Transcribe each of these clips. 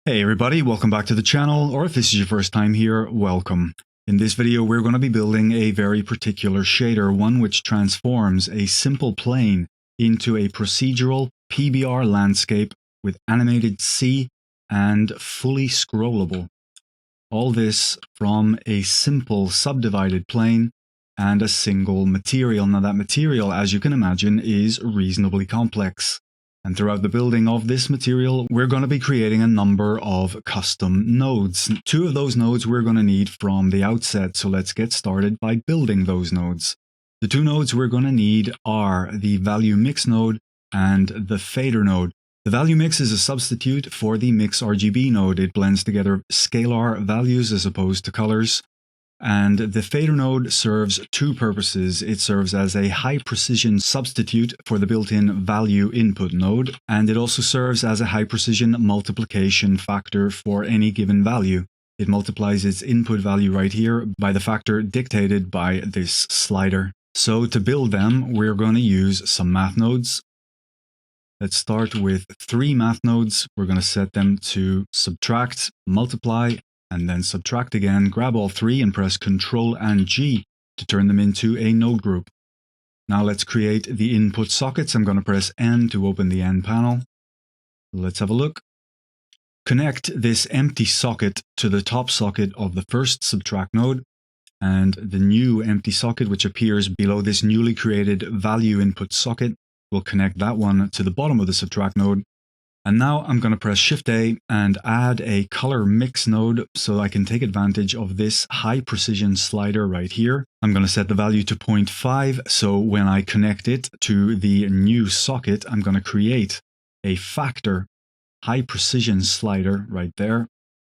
Hey everybody, welcome back to the channel, or if this is your first time here, welcome. In this video we're going to be building a very particular shader, one which transforms a simple plane into a procedural PBR landscape with animated sea and fully scrollable. All this from a simple subdivided plane and a single material. Now that material, as you can imagine, is reasonably complex. And throughout the building of this material, we're going to be creating a number of custom nodes. Two of those nodes we're going to need from the outset, so let's get started by building those nodes. The two nodes we're going to need are the value mix node and the fader node. The value mix is a substitute for the mix RGB node. It blends together scalar values as opposed to colors. And the fader node serves two purposes. It serves as a high precision substitute for the built-in value input node, and it also serves as a high precision multiplication factor for any given value. It multiplies its input value right here by the factor dictated by this slider. So to build them, we're going to use some math nodes. Let's start with 3 math nodes. We're going to set them to subtract, multiply, and then subtract again. Grab all 3 and press Ctrl and G to turn them into a node group. Now let's create the input sockets. I'm going to press N to open the N panel. Let's have a look. Connect this empty socket to the top socket of the first subtract node, and the new empty socket which appears below this newly created value input socket will connect that one to the bottom of the subtract node. And now I'm going to press Shift A and add a color mix node so I can take advantage of this high precision slider right here. I'm going to set the value to 0.5, so when I connect it to the new socket, I'm going to create a factor high precision slider right there.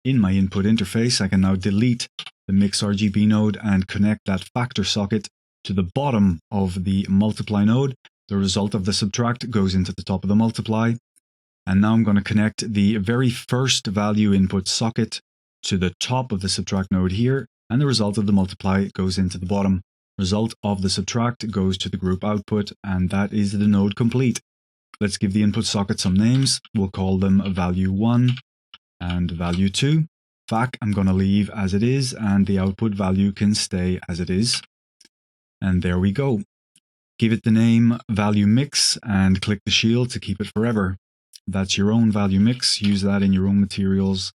In my input interface, I can now delete the mix RGB node and connect that factor socket to the bottom of the multiply node. The result of the subtract goes into the top of the multiply. And now I'm going to connect the very first value input socket to the top of the subtract node here, and the result of the multiply goes into the bottom. Result of the subtract goes to the group output, and that is the node complete. Let's give the input socket some names. We'll call them value 1 and value 2. Fac I'm going to leave as it is, and the output value can stay as it is. And there we go. Give it the name value mix and click the shield to keep it forever. That's your own value mix. Use that in your own materials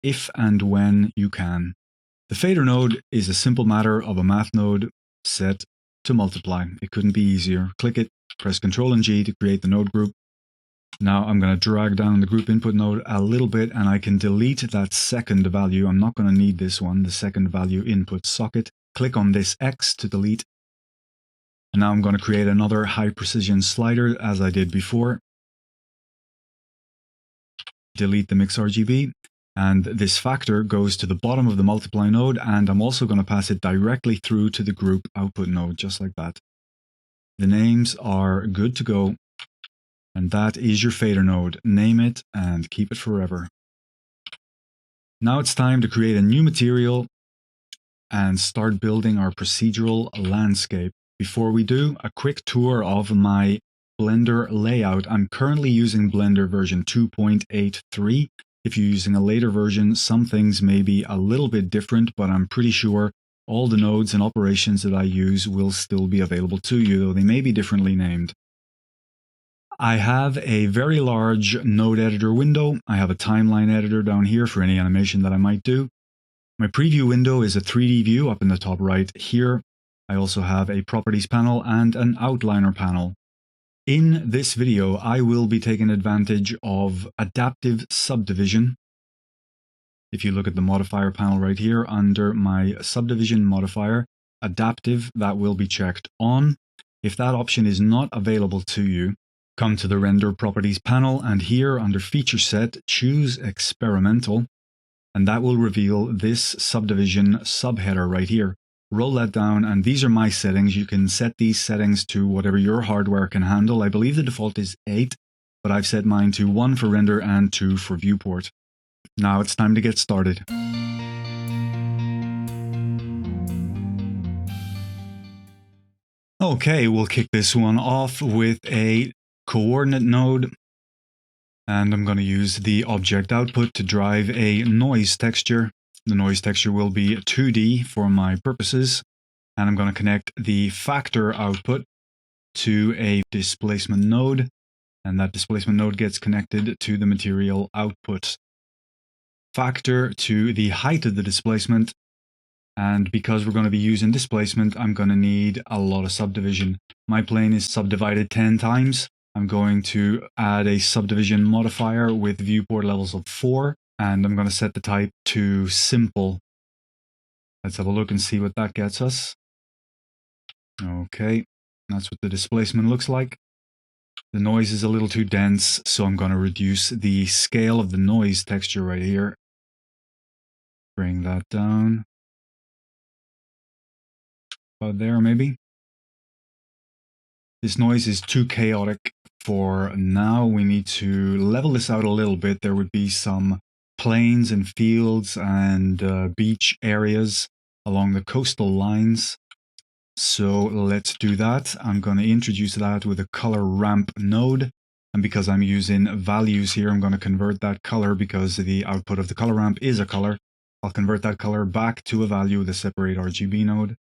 if and when you can. The fader node is a simple matter of a math node set to multiply. It couldn't be easier. Click it, press Ctrl and G to create the node group. Now I'm going to drag down the group input node a little bit, and I can delete that second value. I'm not going to need this one, the second value input socket. Click on this X to delete. And now I'm going to create another high precision slider as I did before. Delete the mix RGB, and this factor goes to the bottom of the multiply node, and I'm also going to pass it directly through to the group output node, just like that. The names are good to go, and that is your fader node. Name it and keep it forever. Now it's time to create a new material and start building our procedural landscape. Before we do, a quick tour of my Blender layout. I'm currently using Blender version 2.83. If you're using a later version, some things may be a little bit different, but I'm pretty sure all the nodes and operations that I use will still be available to you, though they may be differently named. I have a very large node editor window. I have a timeline editor down here for any animation that I might do. My preview window is a 3D view up in the top right here. I also have a properties panel and an outliner panel. In this video, I will be taking advantage of adaptive subdivision. If you look at the modifier panel right here under my subdivision modifier, adaptive, that will be checked on. If that option is not available to you, come to the render properties panel, and here under feature set, choose experimental, and that will reveal this subdivision subheader right here. Roll that down, and these are my settings. You can set these settings to whatever your hardware can handle. I believe the default is 8, but I've set mine to 1 for render and 2 for viewport. Now it's time to get started. Okay, we'll kick this one off with a coordinate node. And I'm going to use the object output to drive a noise texture. The noise texture will be 2D for my purposes. And I'm going to connect the factor output to a displacement node. And that displacement node gets connected to the material output. Factor to the height of the displacement. And because we're going to be using displacement, I'm going to need a lot of subdivision. My plane is subdivided 10 times. I'm going to add a subdivision modifier with viewport levels of 4, and I'm going to set the type to simple. Let's have a look and see what that gets us. Okay, that's what the displacement looks like. The noise is a little too dense, so I'm going to reduce the scale of the noise texture right here. Bring that down. About there, maybe. This noise is too chaotic for now. We need to level this out a little bit. There would be some plains and fields and beach areas along the coastal lines. So let's do that. I'm going to introduce that with a color ramp node. And because I'm using values here, I'm going to convert that color because the output of the color ramp is a color. I'll convert that color back to a value with a separate RGB node.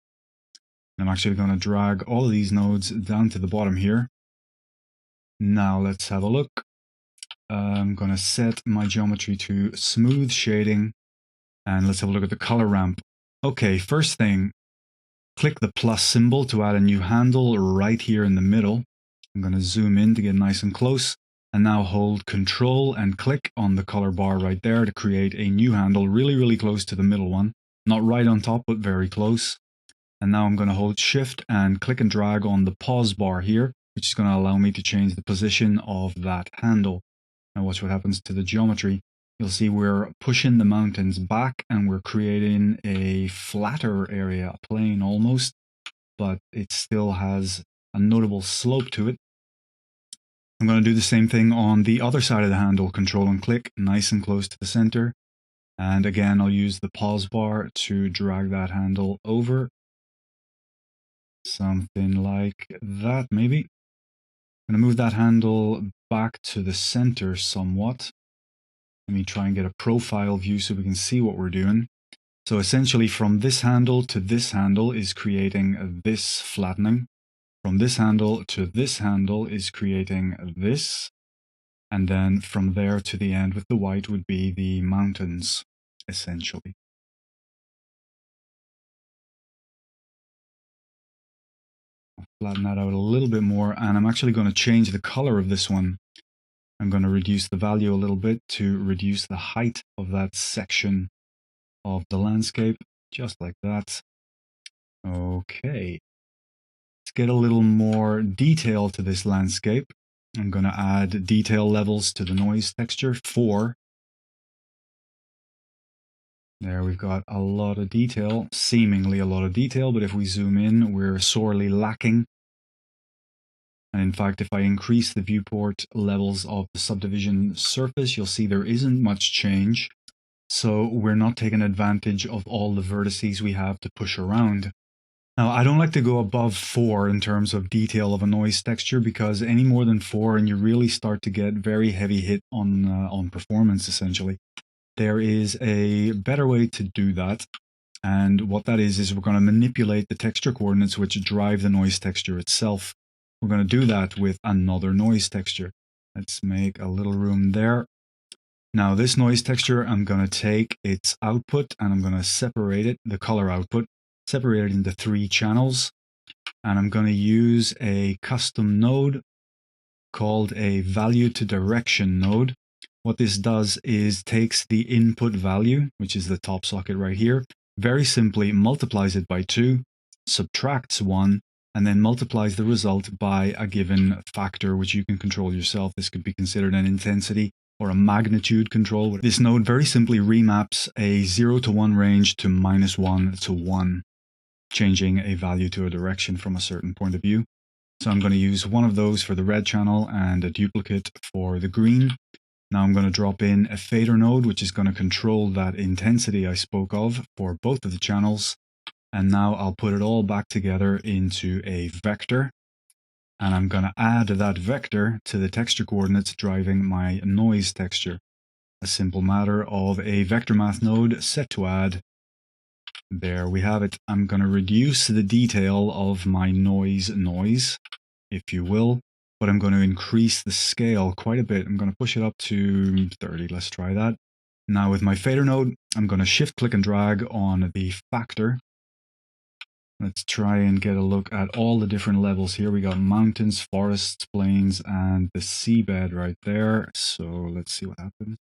I'm actually going to drag all of these nodes down to the bottom here. Now let's have a look. I'm going to set my geometry to smooth shading, and let's have a look at the color ramp. Okay, first thing, click the plus symbol to add a new handle right here in the middle. I'm going to zoom in to get nice and close, and now hold Control and click on the color bar right there to create a new handle really close to the middle one. Not right on top, but very close. And now I'm going to hold Shift and click and drag on the pause bar here, which is going to allow me to change the position of that handle. Now watch what happens to the geometry. You'll see we're pushing the mountains back and we're creating a flatter area, a plane almost, but it still has a notable slope to it. I'm going to do the same thing on the other side of the handle. Control and click, nice and close to the center. And again, I'll use the pause bar to drag that handle over. Something like that, maybe. I'm going to move that handle back to the center somewhat. Let me try and get a profile view so we can see what we're doing. So essentially from this handle to this handle is creating this flattening. From this handle to this handle is creating this. And then from there to the end with the white would be the mountains, essentially. Flatten that out a little bit more, and I'm actually going to change the color of this one. I'm going to reduce the value a little bit to reduce the height of that section of the landscape, just like that. Okay. Let's get a little more detail to this landscape. I'm going to add detail levels to the noise texture, 4. There we've got a lot of detail, seemingly a lot of detail, but if we zoom in, we're sorely lacking. And in fact, if I increase the viewport levels of the subdivision surface, you'll see there isn't much change. So we're not taking advantage of all the vertices we have to push around. Now, I don't like to go above 4 in terms of detail of a noise texture, because any more than 4 and you really start to get very heavy hit on performance, essentially. There is a better way to do that. And what that is we're going to manipulate the texture coordinates which drive the noise texture itself. We're going to do that with another noise texture. Let's make a little room there. Now this noise texture, I'm going to take its output and I'm going to separate it, the color output, separate it into 3 channels. And I'm going to use a custom node called a value to direction node. What this does is takes the input value, which is the top socket right here, very simply multiplies it by 2, subtracts 1, and then multiplies the result by a given factor, which you can control yourself. This could be considered an intensity or a magnitude control. This node very simply remaps a 0 to 1 range to -1 to 1, changing a value to a direction from a certain point of view. So I'm going to use one of those for the red channel and a duplicate for the green. Now I'm going to drop in a fader node, which is going to control that intensity I spoke of for both of the channels. And now I'll put it all back together into a vector. and I'm going to add that vector to the texture coordinates driving my noise texture. A simple matter of a vector math node set to add. There we have it. I'm going to reduce the detail of my noise, if you will, but I'm going to increase the scale quite a bit. I'm going to push it up to 30. Let's try that. Now with my fader node, I'm going to shift, click, and drag on the factor. Let's try and get a look at all the different levels here. We got mountains, forests, plains, and the seabed right there. So let's see what happens.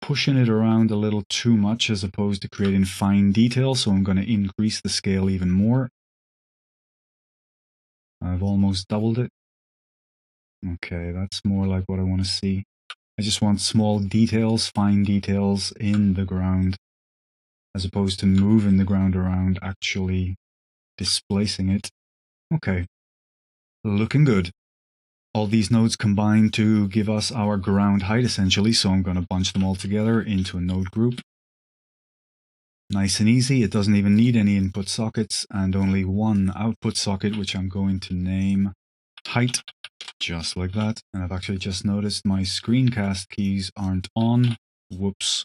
Pushing it around a little too much as opposed to creating fine detail, so I'm going to increase the scale even more. I've almost doubled it. Okay, that's more like what I want to see. I just want small details, fine details in the ground, as opposed to moving the ground around, actually displacing it. Okay, looking good. All these nodes combine to give us our ground height essentially, so I'm going to bunch them all together into a node group. Nice and easy, it doesn't even need any input sockets and only one output socket, which I'm going to name height, just like that. And I've actually just noticed my screencast keys aren't on. Whoops.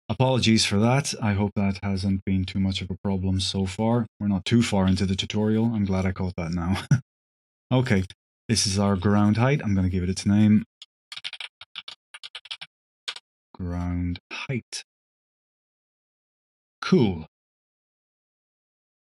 Apologies for that. I hope that hasn't been too much of a problem so far. We're not too far into the tutorial. I'm glad I caught that now. Okay, this is our ground height. I'm going to give it its name. Ground height. Cool.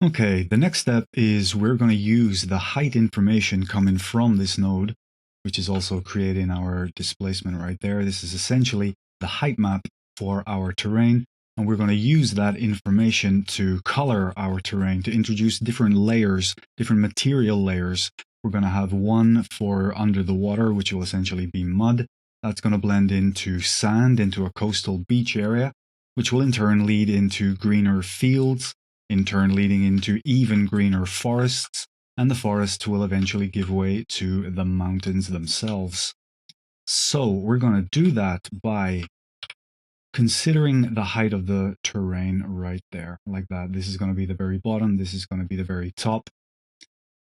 Okay, the next step is we're going to use the height information coming from this node, which is also creating our displacement right there. This is essentially the height map for our terrain, and we're going to use that information to color our terrain, to introduce different layers, different material layers. We're going to have one for under the water, which will essentially be mud. That's going to blend into sand, into a coastal beach area, which will in turn lead into greener fields, in turn leading into even greener forests, and the forests will eventually give way to the mountains themselves. So we're going to do that by considering the height of the terrain right there, like that. This is going to be the very bottom, this is going to be the very top.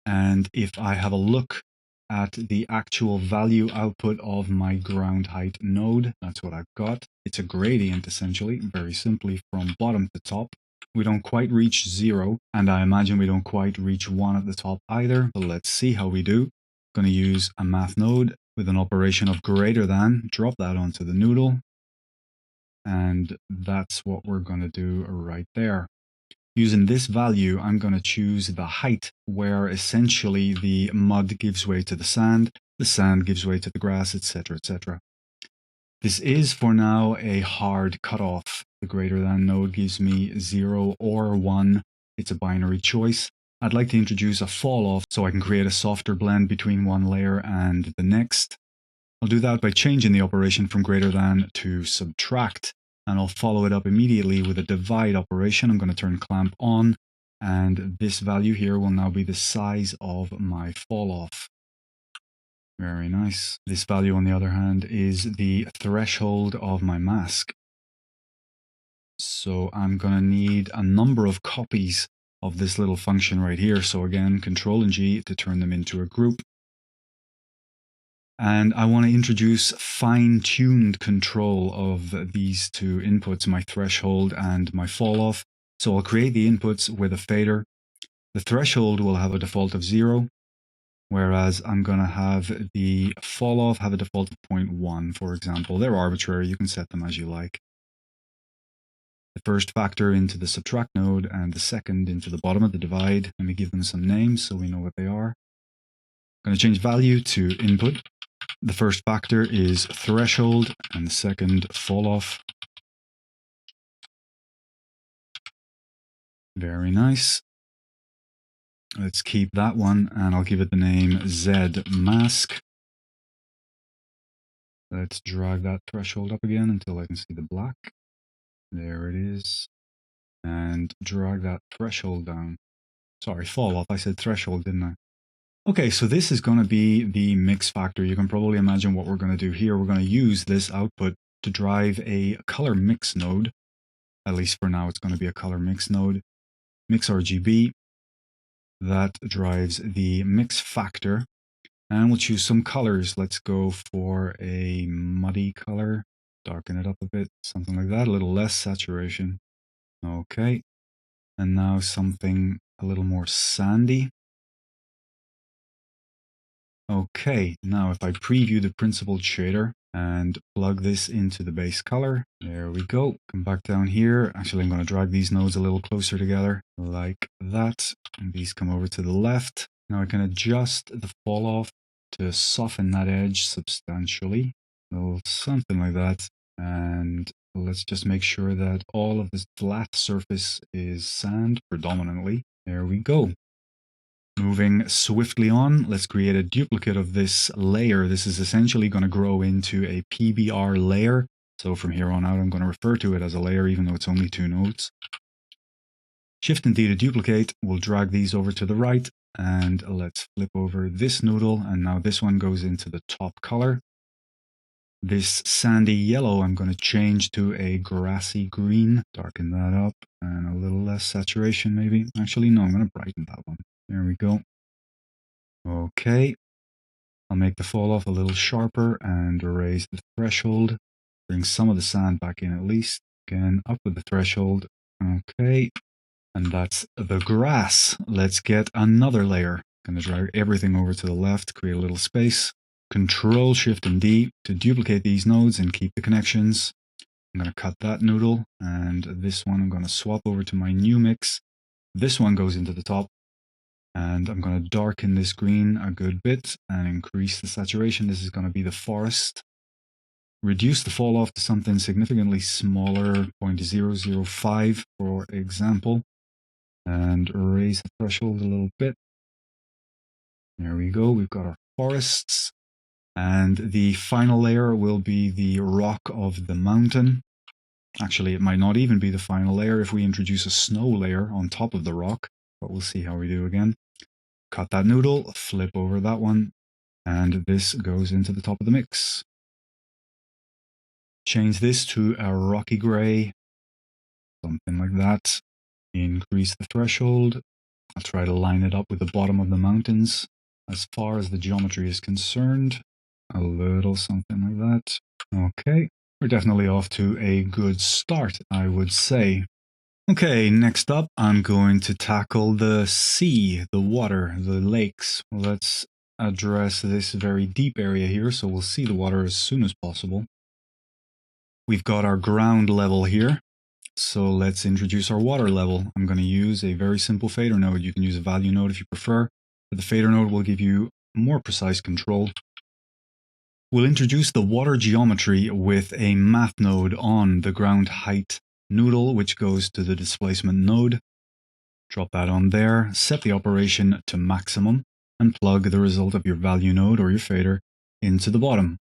And if I have a look at the actual value output of my ground height node, that's what I've got. It's a gradient essentially, very simply from bottom to top. We don't quite reach 0, and I imagine we don't quite reach 1 at the top either, but let's see how we do. I'm going to use a math node with an operation of greater than, drop that onto the noodle, and that's what we're going to do right there. Using this value, I'm going to choose the height where essentially the mud gives way to the sand gives way to the grass, etc., etc. This is for now a hard cutoff. The greater than node gives me 0 or 1. It's a binary choice. I'd like to introduce a fall off so I can create a softer blend between one layer and the next. I'll do that by changing the operation from greater than to subtract, and I'll follow it up immediately with a divide operation. I'm going to turn clamp on, and this value here will now be the size of my fall off. Very nice. This value, on the other hand, is the threshold of my mask. So I'm going to need a number of copies of this little function right here. So again, Control and G to turn them into a group. And I want to introduce fine-tuned control of these two inputs, my threshold and my fall-off. So I'll create the inputs with a fader. The threshold will have a default of 0, whereas I'm going to have the fall-off have a default of 0.1, for example. They're arbitrary. You can set them as you like. The first factor into the subtract node and the second into the bottom of the divide. Let me give them some names so we know what they are. I'm going to change value to input. The first factor is threshold and the second fall off. Very nice. Let's keep that one and I'll give it the name Z mask. Let's drag that threshold up again until I can see the black. There it is. And drag that threshold down. Sorry, fall off. I said threshold, didn't I? Okay, so this is going to be the mix factor. You can probably imagine what we're going to do here. We're going to use this output to drive a color mix node. At least for now, it's going to be a color mix node. Mix RGB. That drives the mix factor. And we'll choose some colors. Let's go for a muddy color. Darken it up a bit, something like that. A little less saturation. Okay. And now something a little more sandy. Okay, now if I preview the principled shader and plug this into the base color, there we go. Come back down here. Actually, I'm going to drag these nodes a little closer together like that. And these come over to the left. Now I can adjust the fall off to soften that edge substantially. So something like that. And let's just make sure that all of this flat surface is sand predominantly. There we go. Moving swiftly on, let's create a duplicate of this layer. This is essentially going to grow into a PBR layer. So from here on out, I'm going to refer to it as a layer, even though it's only 2 nodes. Shift and D to duplicate. We'll drag these over to the right. And let's flip over this noodle. And now this one goes into the top color. This sandy yellow, I'm going to change to a grassy green. Darken that up and a little less saturation maybe. Actually, no, I'm going to brighten that one. There we go. Okay. I'll make the fall off a little sharper and raise the threshold. Bring some of the sand back in at least. Again, up with the threshold. Okay. And that's the grass. Let's get another layer. Going to drag everything over to the left, create a little space. Control Shift and D to duplicate these nodes and keep the connections. I'm going to cut that noodle, and this one I'm going to swap over to my new mix. This one goes into the top, and I'm going to darken this green a good bit and increase the saturation. This is going to be the forest. Reduce the fall off to something significantly smaller, 0.005 for example, and raise the threshold a little bit. There we go, we've got our forests. And the final layer will be the rock of the mountain. Actually, it might not even be the final layer if we introduce a snow layer on top of the rock, but we'll see how we do again. Cut that noodle, flip over that one, and this goes into the top of the mix. Change this to a rocky gray, something like that. Increase the threshold. I'll try to line it up with the bottom of the mountains as far as the geometry is concerned. A little something like that. Okay, we're definitely off to a good start, I would say. Okay, next up, I'm going to tackle the sea, the water, the lakes. Let's address this very deep area here, so we'll see the water as soon as possible. We've got our ground level here, so let's introduce our water level. I'm going to use a very simple fader node. You can use a value node if you prefer, but the fader node will give you more precise control. We'll introduce the water geometry with a math node on the ground height noodle, which goes to the displacement node. Drop that on there, set the operation to maximum, and plug the result of your value node or your fader into the bottom.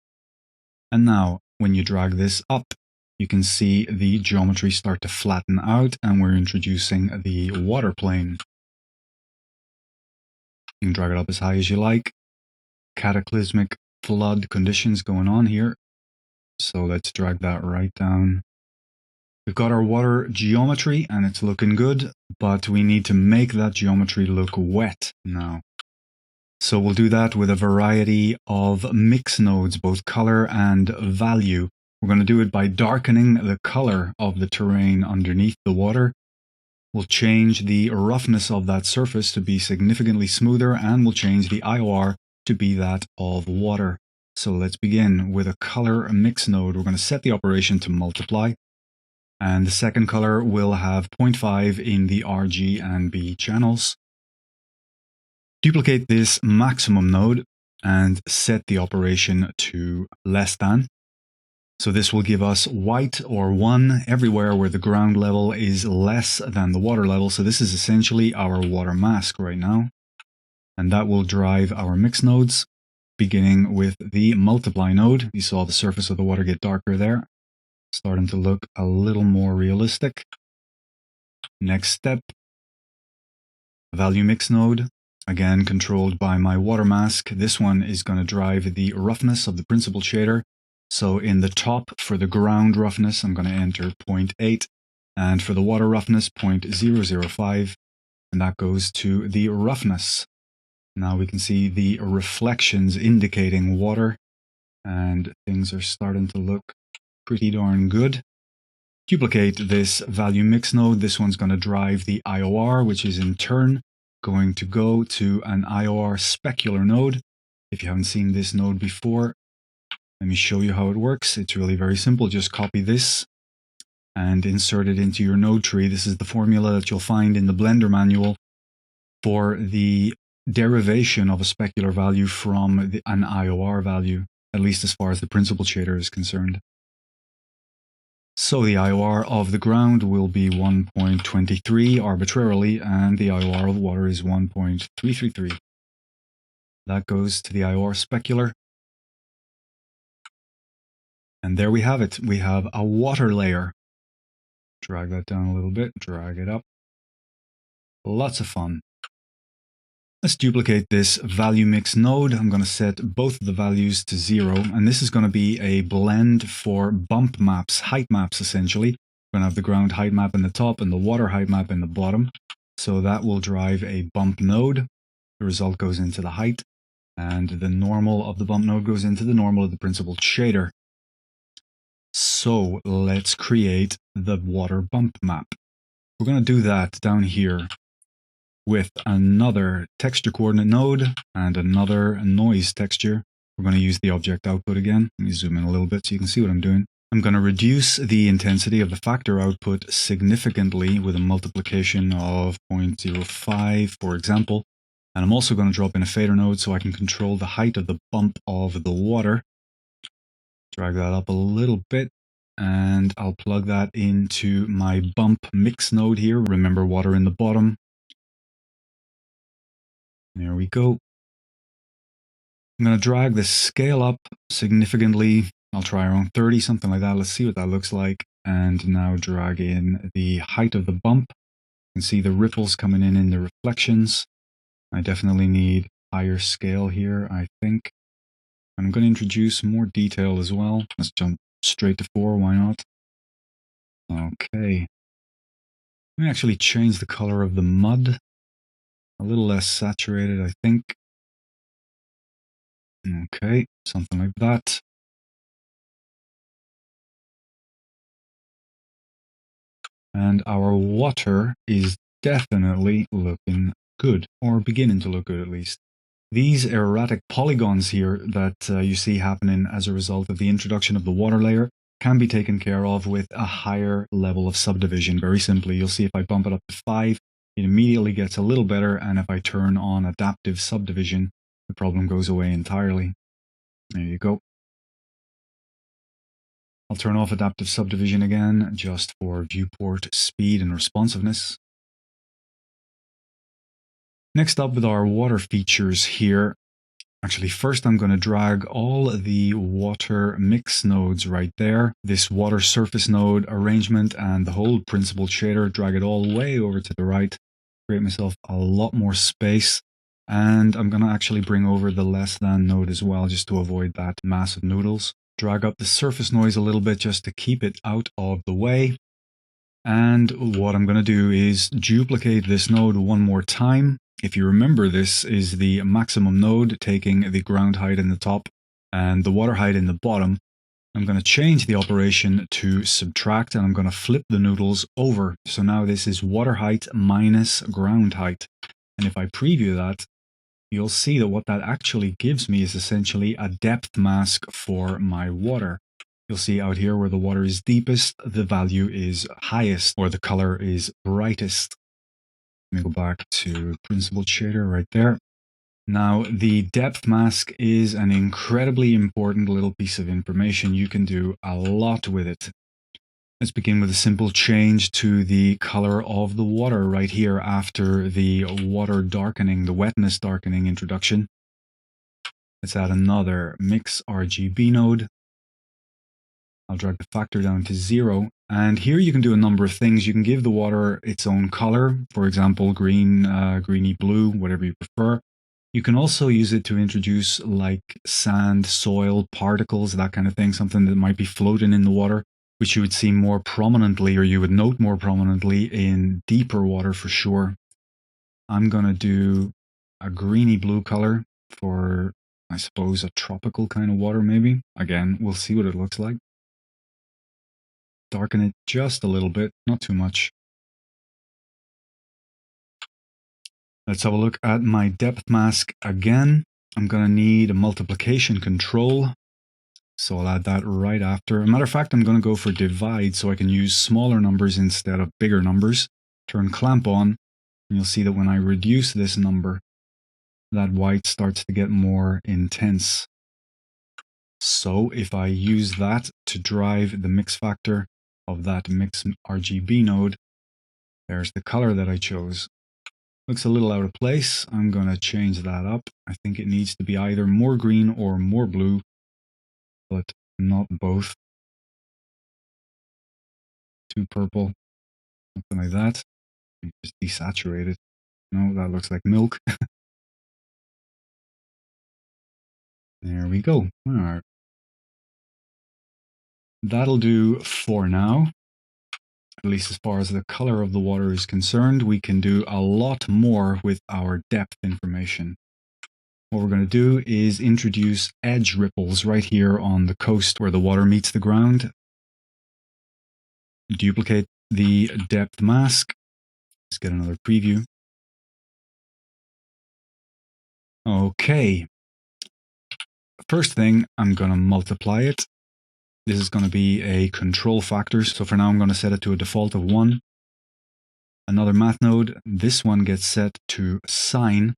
And now, when you drag this up, you can see the geometry start to flatten out, and we're introducing the water plane. You can drag it up as high as you like. Cataclysmic flood conditions going on here. So let's drag that right down. We've got our water geometry and it's looking good, but we need to make that geometry look wet now. So we'll do that with a variety of mix nodes, both color and value. We're going to do it by darkening the color of the terrain underneath the water. We'll change the roughness of that surface to be significantly smoother, and we'll change the IOR to be that of water. So let's begin with a color mix node. We're going to set the operation to multiply, and the second color will have 0.5 in the RG and B channels. Duplicate this maximum node and set the operation to less than. So this will give us white or 1 everywhere where the ground level is less than the water level. So this is essentially our water mask right now. And that will drive our mix nodes, beginning with the multiply node. You saw the surface of the water get darker there, starting to look a little more realistic. Next step, value mix node, again controlled by my water mask. This one is going to drive the roughness of the principled shader. So in the top, for the ground roughness, I'm going to enter 0.8, and for the water roughness, 0.005. and that goes to the roughness. Now we can see the reflections indicating water, and things are starting to look pretty darn good. Duplicate this value mix node. This one's going to drive the IOR, which is in turn going to go to an IOR specular node. If you haven't seen this node before, let me show you how it works. It's really very simple. Just copy this and insert it into your node tree. This is the formula that you'll find in the Blender manual for the derivation of a specular value from an IOR value, at least as far as the principal shader is concerned. So the IOR of the ground will be 1.23 arbitrarily, and the IOR of water is 1.333. That goes to the IOR specular. And there we have it. We have a water layer. Drag that down a little bit, drag it up. Lots of fun. Let's duplicate this value mix node. I'm going to set both of the values to 0, and this is going to be a blend for bump maps, height maps essentially. We're going to have the ground height map in the top and the water height map in the bottom. So that will drive a bump node. The result goes into the height, and the normal of the bump node goes into the normal of the principal shader. So let's create the water bump map. We're going to do that down here with another texture coordinate node and another noise texture. We're going to use the object output again. Let me zoom in a little bit so you can see what I'm doing. I'm going to reduce the intensity of the factor output significantly with a multiplication of 0.05, for example. And I'm also going to drop in a fader node so I can control the height of the bump of the water. Drag that up a little bit, and I'll plug that into my bump mix node here. Remember, water in the bottom. There we go. I'm going to drag the scale up significantly. I'll try around 30, something like that. Let's see what that looks like. And now drag in the height of the bump. You can see the ripples coming in the reflections. I definitely need higher scale here, I think. And I'm going to introduce more detail as well. Let's jump straight to 4, why not? Okay. Let me actually change the color of the mud. A little less saturated, I think. Okay, something like that. And our water is definitely looking good, or beginning to look good at least. These erratic polygons here that you see happening as a result of the introduction of the water layer can be taken care of with a higher level of subdivision. Very simply, you'll see if I bump it up to 5, it immediately gets a little better, and if I turn on adaptive subdivision, the problem goes away entirely. There you go. I'll turn off adaptive subdivision again, just for viewport speed and responsiveness. Next up with our water features here. Actually, first I'm going to drag all the water mix nodes right there. This water surface node arrangement and the whole principal shader, drag it all way over to the right. Create myself a lot more space. And I'm going to actually bring over the less than node as well, just to avoid that mass of noodles. Drag up the surface noise a little bit just to keep it out of the way. And what I'm going to do is duplicate this node one more time. If you remember, this is the maximum node, taking the ground height in the top and the water height in the bottom. I'm going to change the operation to subtract, and I'm going to flip the noodles over. So now this is water height minus ground height. And if I preview that, you'll see that what that actually gives me is essentially a depth mask for my water. You'll see out here where the water is deepest, the value is highest, or the color is brightest. Let me go back to principal shader right there. Now, the depth mask is an incredibly important little piece of information. You can do a lot with it. Let's begin with a simple change to the color of the water right here after the water darkening, the wetness darkening introduction. Let's add another mix RGB node. I'll drag the factor down to 0. And here you can do a number of things. You can give the water its own color, for example, green, greeny blue, whatever you prefer. You can also use it to introduce like sand, soil, particles, that kind of thing, something that might be floating in the water, which you would see more prominently, or you would note more prominently in deeper water for sure. I'm going to do a greeny blue color for, I suppose, a tropical kind of water maybe. Again, we'll see what it looks like. Darken it just a little bit, not too much. Let's have a look at my depth mask again. I'm going to need a multiplication control. So I'll add that right after. As a matter of fact, I'm going to go for divide so I can use smaller numbers instead of bigger numbers. Turn clamp on, and you'll see that when I reduce this number, that white starts to get more intense. So if I use that to drive the mix factor of that mix RGB node, there's the color that I chose. Looks a little out of place. I'm going to change that up. I think it needs to be either more green or more blue, but not both. Too purple, something like that. Just desaturate it. No, that looks like milk. There we go. All right. That'll do for now. At least as far as the color of the water is concerned, we can do a lot more with our depth information. What we're going to do is introduce edge ripples right here on the coast where the water meets the ground. Duplicate the depth mask. Let's get another preview. Okay. First thing, I'm going to multiply it. This is going to be a control factor. So for now, I'm going to set it to a default of 1. Another math node. This one gets set to sine.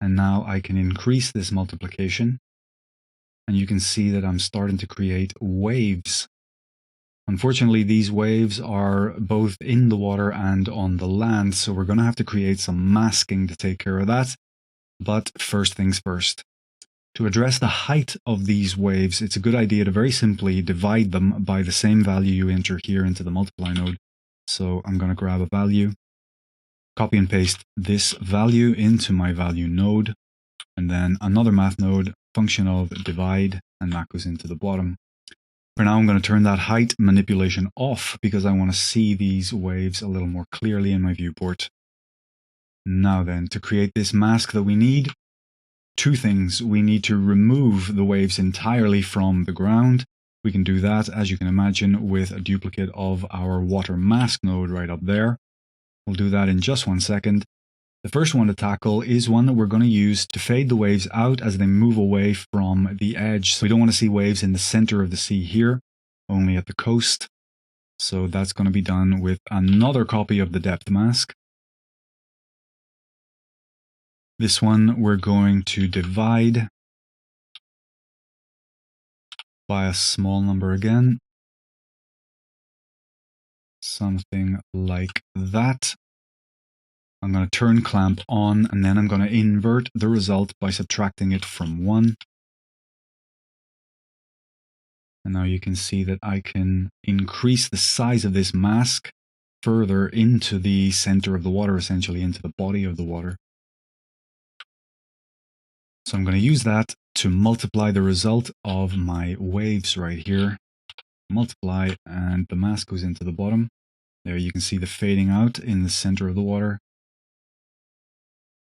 And now I can increase this multiplication. And you can see that I'm starting to create waves. Unfortunately, these waves are both in the water and on the land. So we're going to have to create some masking to take care of that. But first things first. To address the height of these waves, it's a good idea to very simply divide them by the same value you enter here into the multiply node. So I'm going to grab a value, copy and paste this value into my value node, and then another math node, function of divide, and that goes into the bottom. For now, I'm going to turn that height manipulation off because I want to see these waves a little more clearly in my viewport. Now then, to create this mask that we need, two things. We need to remove the waves entirely from the ground. We can do that, as you can imagine, with a duplicate of our water mask node right up there. We'll do that in just 1 second. The first one to tackle is one that we're going to use to fade the waves out as they move away from the edge. So we don't want to see waves in the center of the sea here, only at the coast. So that's going to be done with another copy of the depth mask. This one we're going to divide by a small number again. Something like that. I'm going to turn clamp on, and then I'm going to invert the result by subtracting it from 1. And now you can see that I can increase the size of this mask further into the center of the water, essentially into the body of the water. So I'm going to use that to multiply the result of my waves right here. Multiply, and the mask goes into the bottom. There you can see the fading out in the center of the water.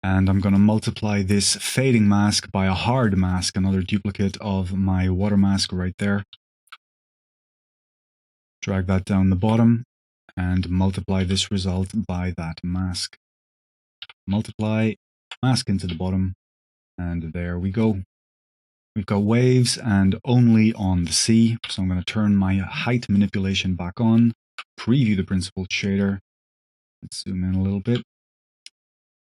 And I'm going to multiply this fading mask by a hard mask, another duplicate of my water mask right there. Drag that down the bottom and multiply this result by that mask. Multiply, mask into the bottom, and there we go. We've got waves and only on the sea. So I'm going to turn my height manipulation back on, preview the principled shader. Let's zoom in a little bit.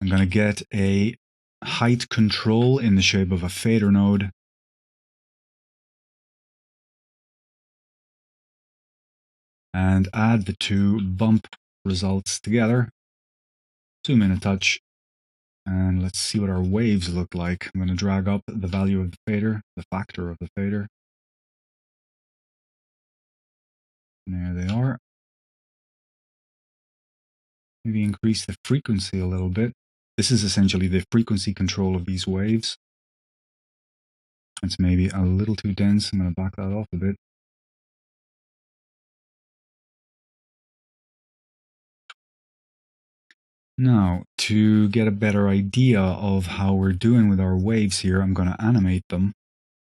I'm going to get a height control in the shape of a fader node. And add the two bump results together. Zoom in a touch. And let's see what our waves look like. I'm going to drag up the value of the fader, the factor of the fader. There they are. Maybe increase the frequency a little bit. This is essentially the frequency control of these waves. It's maybe a little too dense. I'm going to back that off a bit. Now, to get a better idea of how we're doing with our waves here, I'm going to animate them,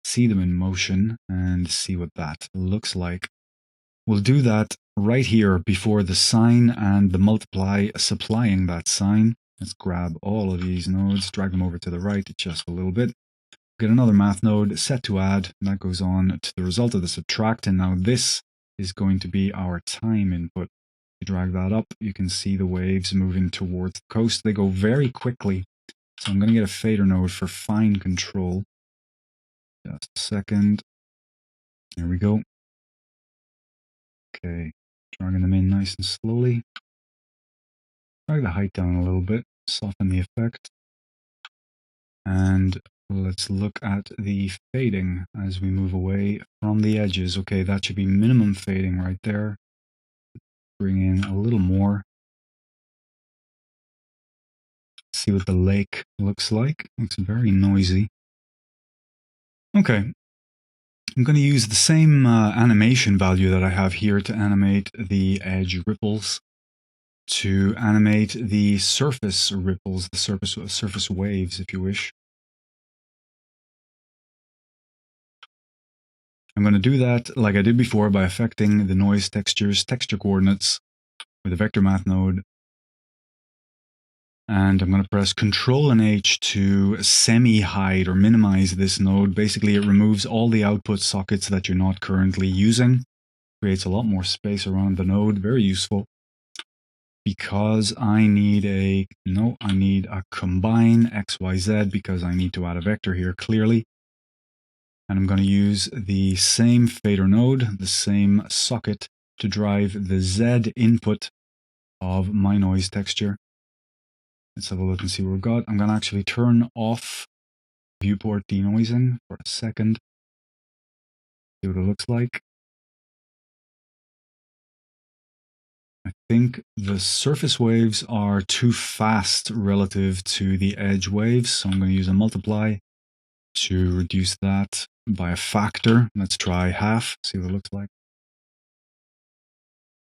see them in motion, and see what that looks like. We'll do that right here before the sign and the multiply supplying that sign. Let's grab all of these nodes, drag them over to the right just a little bit. Get another math node, set to add, and that goes on to the result of the subtract, and now this is going to be our time input. You drag that up, you can see the waves moving towards the coast. They go very quickly, so I'm going to get a fader node for fine control. Just a second. There we go. Okay, dragging them in nice and slowly. Drag the height down a little bit, soften the effect. And let's look at the fading as we move away from the edges. Okay, that should be minimum fading right there. Bring in a little more. See what the lake looks like. Looks very noisy. Okay. I'm going to use the same animation value that I have here to animate the edge ripples, to animate the surface ripples, the surface waves, if you wish. I'm going to do that like I did before by affecting the noise textures, texture coordinates with a vector math node. And I'm going to press Control and H to semi-hide or minimize this node. Basically, it removes all the output sockets that you're not currently using. Creates a lot more space around the node. Very useful. Because I need a combine XYZ because I need to add a vector here clearly. And I'm going to use the same fader node, the same socket, to drive the Z input of my noise texture. Let's have a look and see what we've got. I'm going to actually turn off viewport denoising for a second. See what it looks like. I think the surface waves are too fast relative to the edge waves, so I'm going to use a multiply to reduce that by a factor. Let's try half, see what it looks like.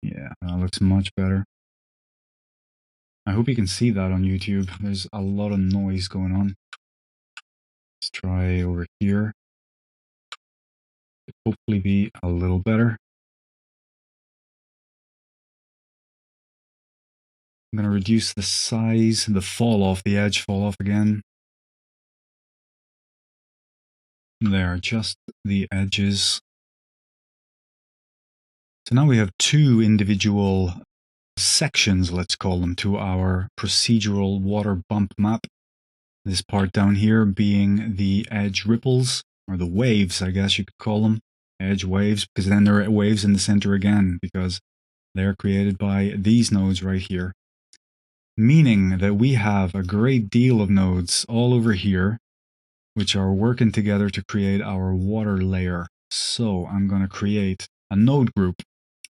Yeah, that looks much better. I hope you can see that on YouTube. There's a lot of noise going on. Let's try over here. It'll hopefully be a little better. I'm going to reduce the size, the fall off, the edge fall off again. There, just the edges. So now we have two individual sections, let's call them, to our procedural water bump map. This part down here being the edge ripples, or the waves, I guess you could call them. Edge waves, because then there are waves in the center again, because they're created by these nodes right here. Meaning that we have a great deal of nodes all over here, which are working together to create our water layer. So I'm going to create a node group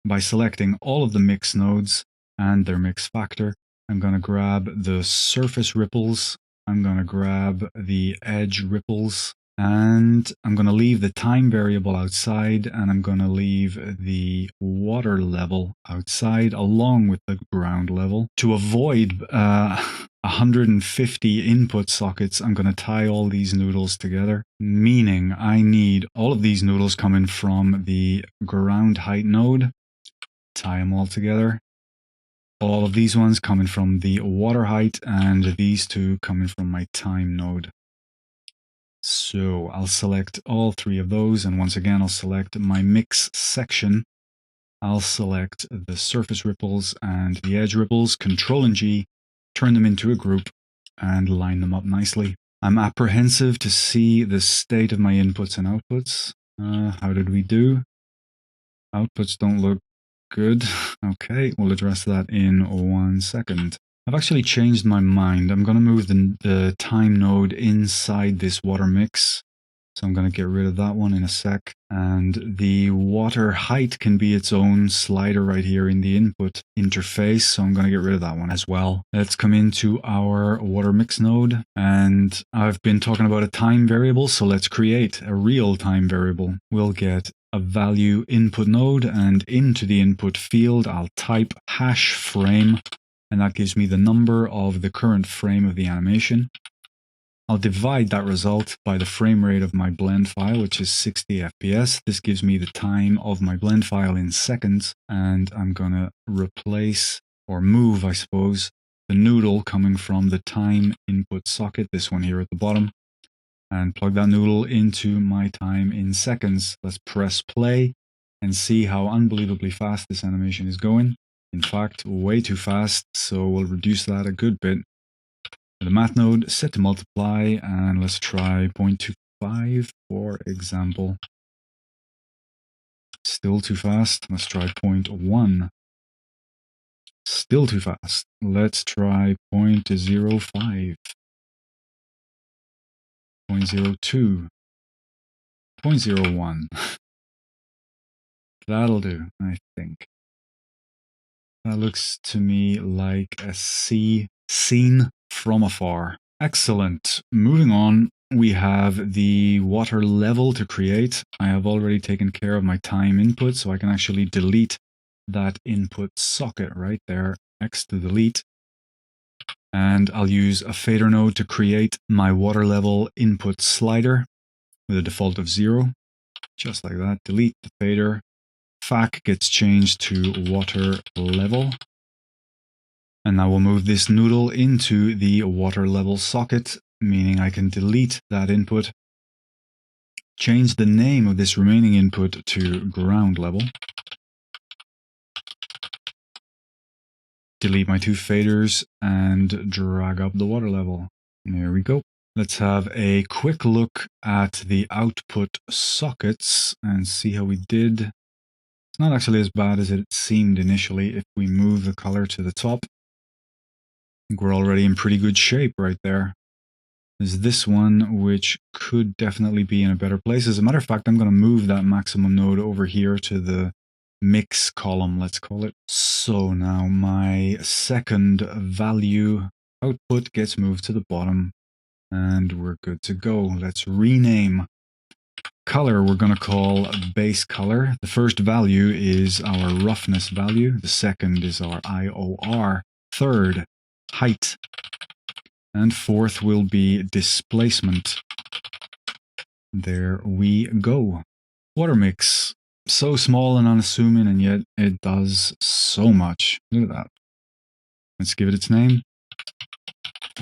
by selecting all of the mix nodes and their mix factor. I'm going to grab the surface ripples. I'm going to grab the edge ripples. And I'm going to leave the time variable outside, and I'm going to leave the water level outside along with the ground level. To avoid 150 input sockets, I'm going to tie all these noodles together, meaning I need all of these noodles coming from the ground height node. Tie them all together. All of these ones coming from the water height, and these two coming from my time node. So I'll select all three of those, and once again I'll select my mix section. I'll select the surface ripples and the edge ripples, Control and G, turn them into a group, and line them up nicely. I'm apprehensive to see the state of my inputs and outputs. How did we do? Outputs don't look good. Okay, we'll address that in 1 second. I've actually changed my mind. I'm going to move the time node inside this water mix. So I'm going to get rid of that one in a sec. And the water height can be its own slider right here in the input interface. So I'm going to get rid of that one as well. Let's come into our water mix node. And I've been talking about a time variable. So let's create a real time variable. We'll get a value input node, and into the input field, I'll type hash frame. and that gives me the number of the current frame of the animation. I'll divide that result by the frame rate of my blend file, which is 60 FPS. This gives me the time of my blend file in seconds, and I'm going to replace, or move, I suppose, the noodle coming from the time input socket, this one here at the bottom, and plug that noodle into my time in seconds. Let's press play and see how unbelievably fast this animation is going. In fact, way too fast, so we'll reduce that a good bit. The math node set to multiply, and let's try 0.25 for example. Still too fast. Let's try 0.1. Still too fast. Let's try 0.05. 0.02. 0.01. That'll do, I think. That looks to me like a sea seen from afar. Excellent. Moving on, we have the water level to create. I have already taken care of my time input, so I can actually delete that input socket right there, X to delete. And I'll use a fader node to create my water level input slider with a default of 0. Just like that. Delete the fader. FAC gets changed to water level. And now we'll move this noodle into the water level socket, meaning I can delete that input, change the name of this remaining input to ground level, delete my two faders, and drag up the water level. There we go. Let's have a quick look at the output sockets and see how we did. It's not actually as bad as it seemed initially. If we move the color to the top, I think we're already in pretty good shape right there. There's this one, which could definitely be in a better place. As a matter of fact, I'm going to move that maximum node over here to the mix column, let's call it. So now my second value output gets moved to the bottom, and we're good to go. Let's rename. Color we're going to call base color. The first value is our roughness value. The second is our IOR. Third, height. And fourth will be displacement. There we go. Water mix. So small and unassuming, and yet it does so much. Look at that. Let's give it its name.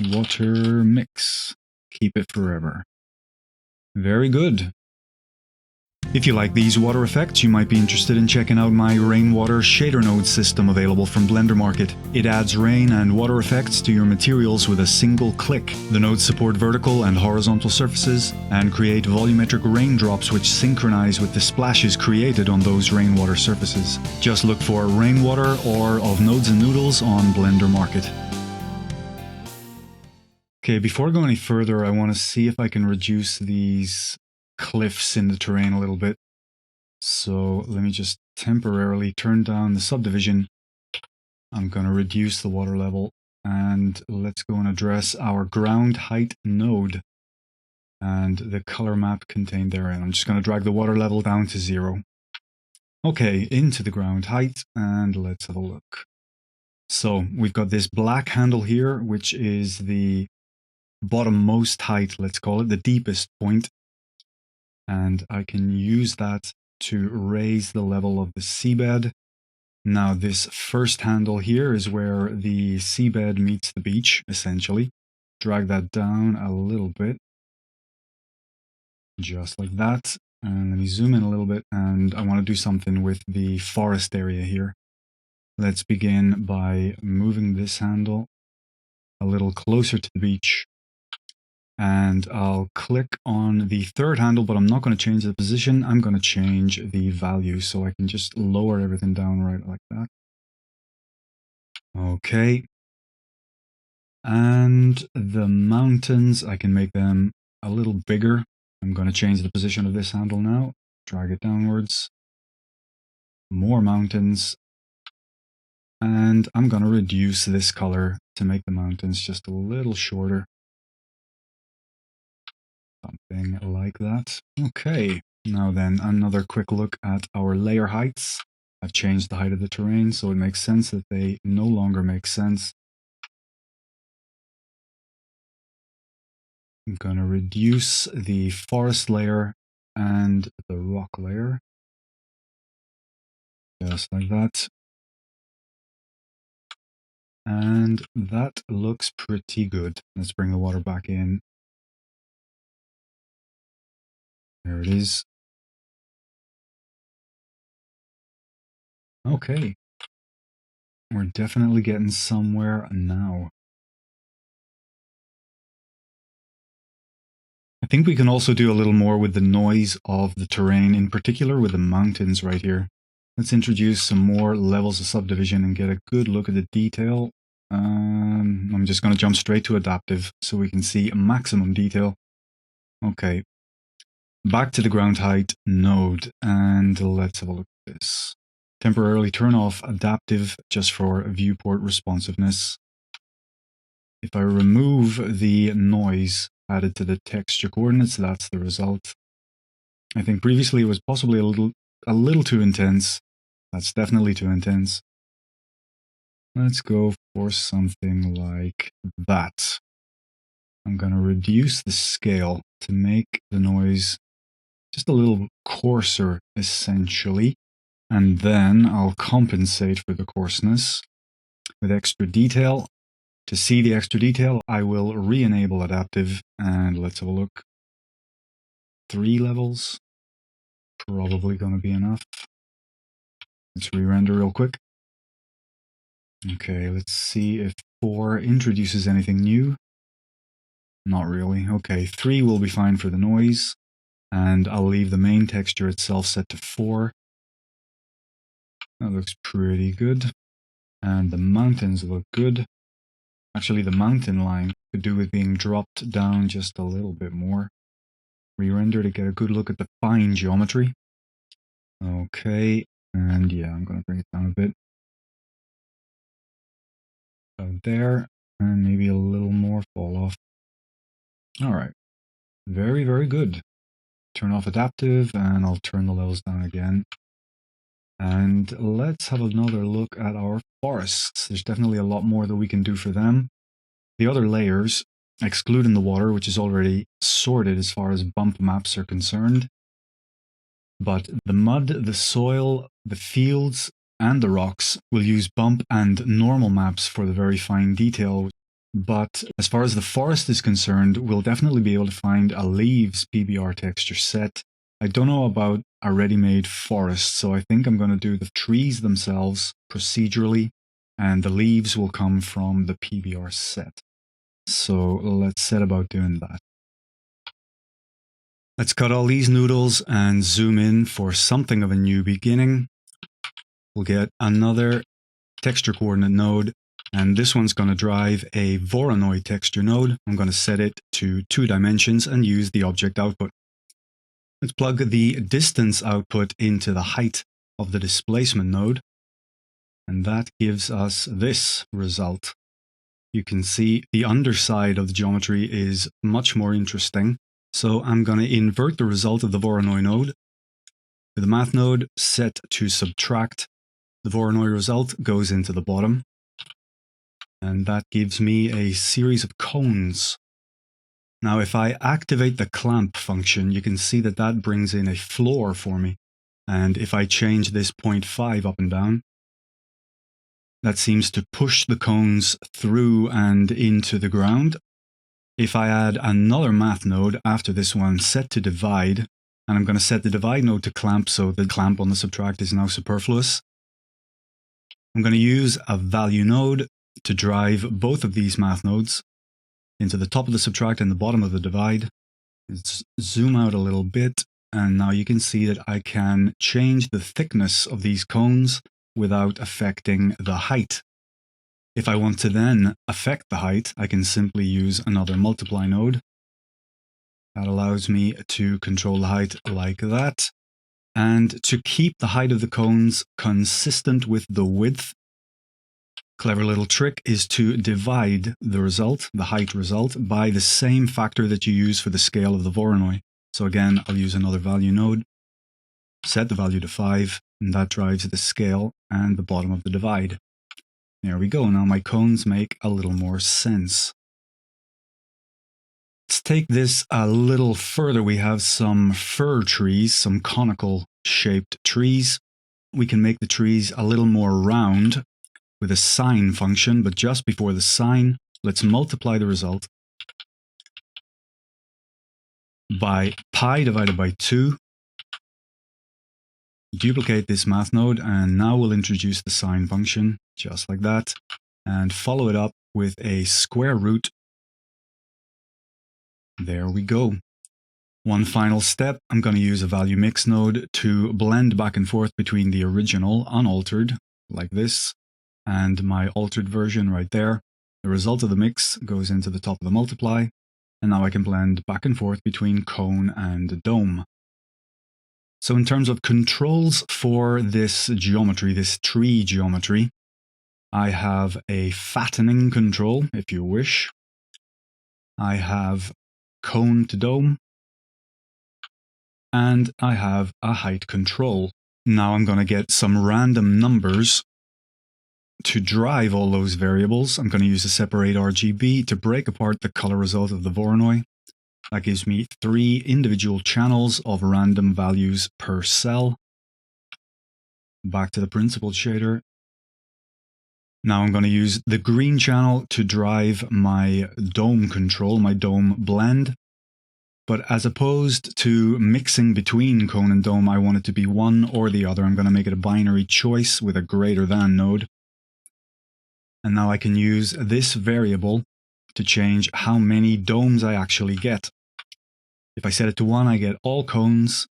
Water mix. Keep it forever. Very good. If you like these water effects, you might be interested in checking out my rainwater shader node system available from Blender Market. It adds rain and water effects to your materials with a single click. The nodes support vertical and horizontal surfaces and create volumetric raindrops which synchronize with the splashes created on those rainwater surfaces. Just look for rainwater or OfNodesAndNoodles on Blender Market. Okay, before I go any further, I want to see if I can reduce these cliffs in the terrain a little bit. So let me just temporarily turn down the subdivision. I'm going to reduce the water level, and let's go and address our ground height node and the color map contained therein. I'm just going to drag the water level down to 0. Okay, into the ground height, and let's have a look. So we've got this black handle here, which is the bottommost height, let's call it, the deepest point. And I can use that to raise the level of the seabed. Now this first handle here is where the seabed meets the beach, essentially. Drag that down a little bit. Just like that. And let me zoom in a little bit, and I want to do something with the forest area here. Let's begin by moving this handle a little closer to the beach. And I'll click on the third handle, but I'm not going to change the position. I'm going to change the value, so I can just lower everything down right like that. Okay. And the mountains, I can make them a little bigger. I'm going to change the position of this handle now. Drag it downwards. More mountains. And I'm going to reduce this color to make the mountains just a little shorter. Something like that. Okay, now then, another quick look at our layer heights. I've changed the height of the terrain, so it makes sense that they no longer make sense. I'm going to reduce the forest layer and the rock layer. Just like that. And that looks pretty good. Let's bring the water back in. There it is. Okay. We're definitely getting somewhere now. I think we can also do a little more with the noise of the terrain, in particular with the mountains right here. Let's introduce some more levels of subdivision and get a good look at the detail. I'm just going to jump straight to adaptive so we can see maximum detail. Okay. Back to the ground height node, and let's have a look at this. Temporarily turn off adaptive just for viewport responsiveness. If I remove the noise added to the texture coordinates, that's the result. I think previously it was possibly a little too intense. That's definitely too intense. Let's go for something like that. I'm going to reduce the scale to make the noise just a little coarser, essentially. And then I'll compensate for the coarseness with extra detail. To see the extra detail, I will re-enable adaptive, and let's have a look. 3 levels, probably going to be enough. Let's re-render real quick. Okay, let's see if 4 introduces anything new. Not really. Okay, 3 will be fine for the noise, and I'll leave the main texture itself set to 4. That looks pretty good. And the mountains look good. Actually, the mountain line could do with being dropped down just a little bit more. Re-render to get a good look at the fine geometry. Okay, and yeah, I'm going to bring it down a bit. About there, and maybe a little more fall off. Alright, very, very good. Turn off adaptive, and I'll turn the levels down again. And let's have another look at our forests. There's definitely a lot more that we can do for them. The other layers, excluding the water, which is already sorted as far as bump maps are concerned. But the mud, the soil, the fields, and the rocks will use bump and normal maps for the very fine detail. But as far as the forest is concerned, we'll definitely be able to find a leaves PBR texture set. I don't know about a ready-made forest, so I think I'm going to do the trees themselves procedurally, and the leaves will come from the PBR set. So let's set about doing that. Let's cut all these noodles and zoom in for something of a new beginning. We'll get another texture coordinate node, and this one's going to drive a Voronoi texture node. I'm going to set it to 2 dimensions and use the object output. Let's plug the distance output into the height of the displacement node, and that gives us this result. You can see the underside of the geometry is much more interesting. So I'm going to invert the result of the Voronoi node. With the math node set to subtract, the Voronoi result goes into the bottom. And that gives me a series of cones. Now, if I activate the clamp function, you can see that that brings in a floor for me. And if I change this 0.5 up and down, that seems to push the cones through and into the ground. If I add another math node after this one set to divide, and I'm going to set the divide node to clamp, so the clamp on the subtract is now superfluous. I'm going to use a value node to drive both of these math nodes into the top of the subtract and the bottom of the divide. Let's zoom out a little bit, and now you can see that I can change the thickness of these cones without affecting the height. If I want to then affect the height, I can simply use another multiply node. That allows me to control the height like that. And to keep the height of the cones consistent with the width, clever little trick is to divide the result, the height result, by the same factor that you use for the scale of the Voronoi. So again, I'll use another value node, set the value to 5, and that drives the scale and the bottom of the divide. There we go. Now my cones make a little more sense. Let's take this a little further. We have some fir trees, some conical shaped trees. We can make the trees a little more round with a sine function, but just before the sine, let's multiply the result by pi divided by 2. Duplicate this math node, and now we'll introduce the sine function, just like that, and follow it up with a square root. There we go. One final step, I'm going to use a value mix node to blend back and forth between the original, unaltered, like this, and my altered version right there. The result of the mix goes into the top of the multiply, and now I can blend back and forth between cone and dome. So in terms of controls for this geometry, this tree geometry, I have a fattening control, if you wish. I have cone to dome, and I have a height control. Now I'm going to get some random numbers to drive all those variables. I'm going to use a separate RGB to break apart the color result of the Voronoi. That gives me 3 individual channels of random values per cell. Back to the principled shader. Now I'm going to use the green channel to drive my dome control, my dome blend. But as opposed to mixing between cone and dome, I want it to be one or the other. I'm going to make it a binary choice with a greater than node. And now I can use this variable to change how many domes I actually get. If I set it to 1, I get all cones.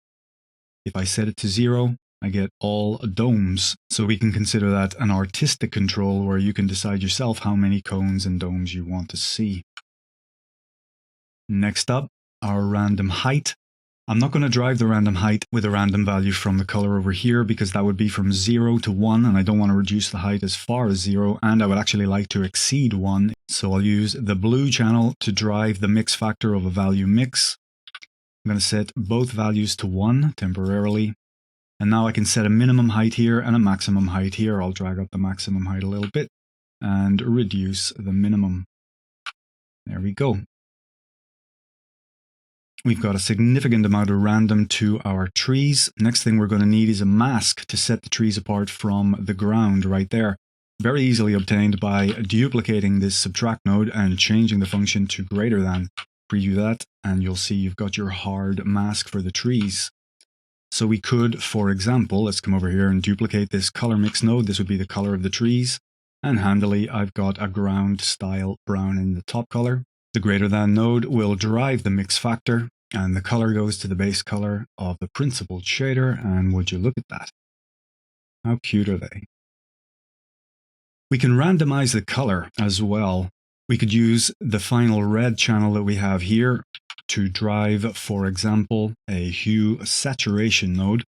If I set it to 0, I get all domes. So we can consider that an artistic control where you can decide yourself how many cones and domes you want to see. Next up, our random height. I'm not going to drive the random height with a random value from the color over here because that would be from 0 to 1, and I don't want to reduce the height as far as 0, and I would actually like to exceed 1. So I'll use the blue channel to drive the mix factor of a value mix. I'm going to set both values to 1 temporarily. And now I can set a minimum height here and a maximum height here. I'll drag up the maximum height a little bit and reduce the minimum. There we go. We've got a significant amount of random to our trees. Next thing we're going to need is a mask to set the trees apart from the ground right there. Very easily obtained by duplicating this subtract node and changing the function to greater than. Preview that and you'll see you've got your hard mask for the trees. So we could, for example, let's come over here and duplicate this color mix node. This would be the color of the trees. And handily, I've got a ground style brown in the top color. The greater than node will drive the mix factor, and the color goes to the base color of the principled shader. And would you look at that? How cute are they? We can randomize the color as well. We could use the final red channel that we have here to drive, for example, a hue saturation node.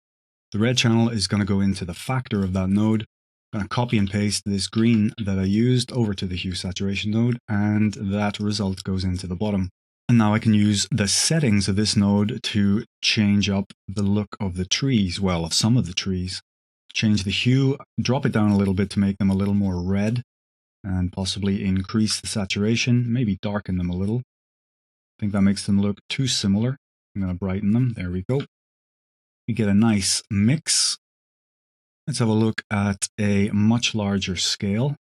The red channel is going to go into the factor of that node. I'm going to copy and paste this green that I used over to the hue saturation node, and that result goes into the bottom. And now I can use the settings of this node to change up the look of the trees, well, of some of the trees. Change the hue, drop it down a little bit to make them a little more red, and possibly increase the saturation, maybe darken them a little. I think that makes them look too similar. I'm going to brighten them. There we go. We get a nice mix. Let's have a look at a much larger scale.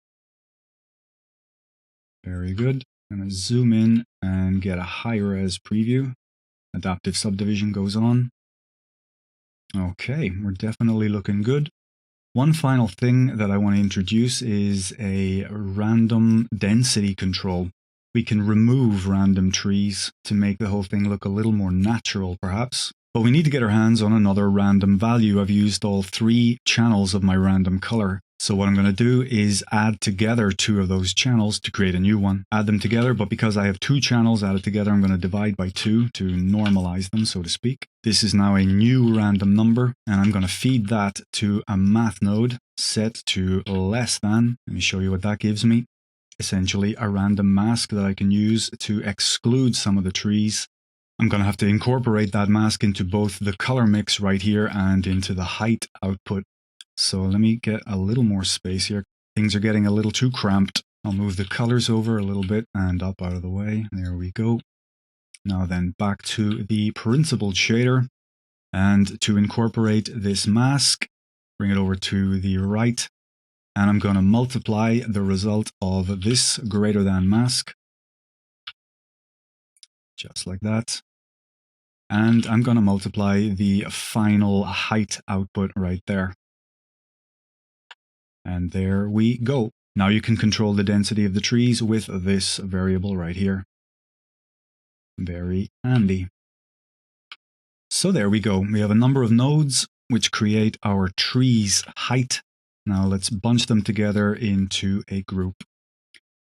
Very good. I'm going to zoom in and get a high-res preview. Adaptive subdivision goes on. Okay, we're definitely looking good. One final thing that I want to introduce is a random density control. We can remove random trees to make the whole thing look a little more natural, perhaps. But we need to get our hands on another random value. I've used all 3 channels of my random color. So what I'm going to do is add together 2 of those channels to create a new one. Add them together, but because I have 2 channels added together, I'm going to divide by 2 to normalize them, so to speak. This is now a new random number, and I'm going to feed that to a math node set to less than. Let me show you what that gives me. Essentially a random mask that I can use to exclude some of the trees. I'm going to have to incorporate that mask into both the color mix right here and into the height output. So let me get a little more space here. Things are getting a little too cramped. I'll move the colors over a little bit and up out of the way. There we go. Now then, back to the principled shader. And to incorporate this mask, bring it over to the right. And I'm going to multiply the result of this greater than mask. Just like that. And I'm going to multiply the final height output right there. And there we go. Now you can control the density of the trees with this variable right here. Very handy. So there we go. We have a number of nodes which create our tree's height. Now let's bunch them together into a group.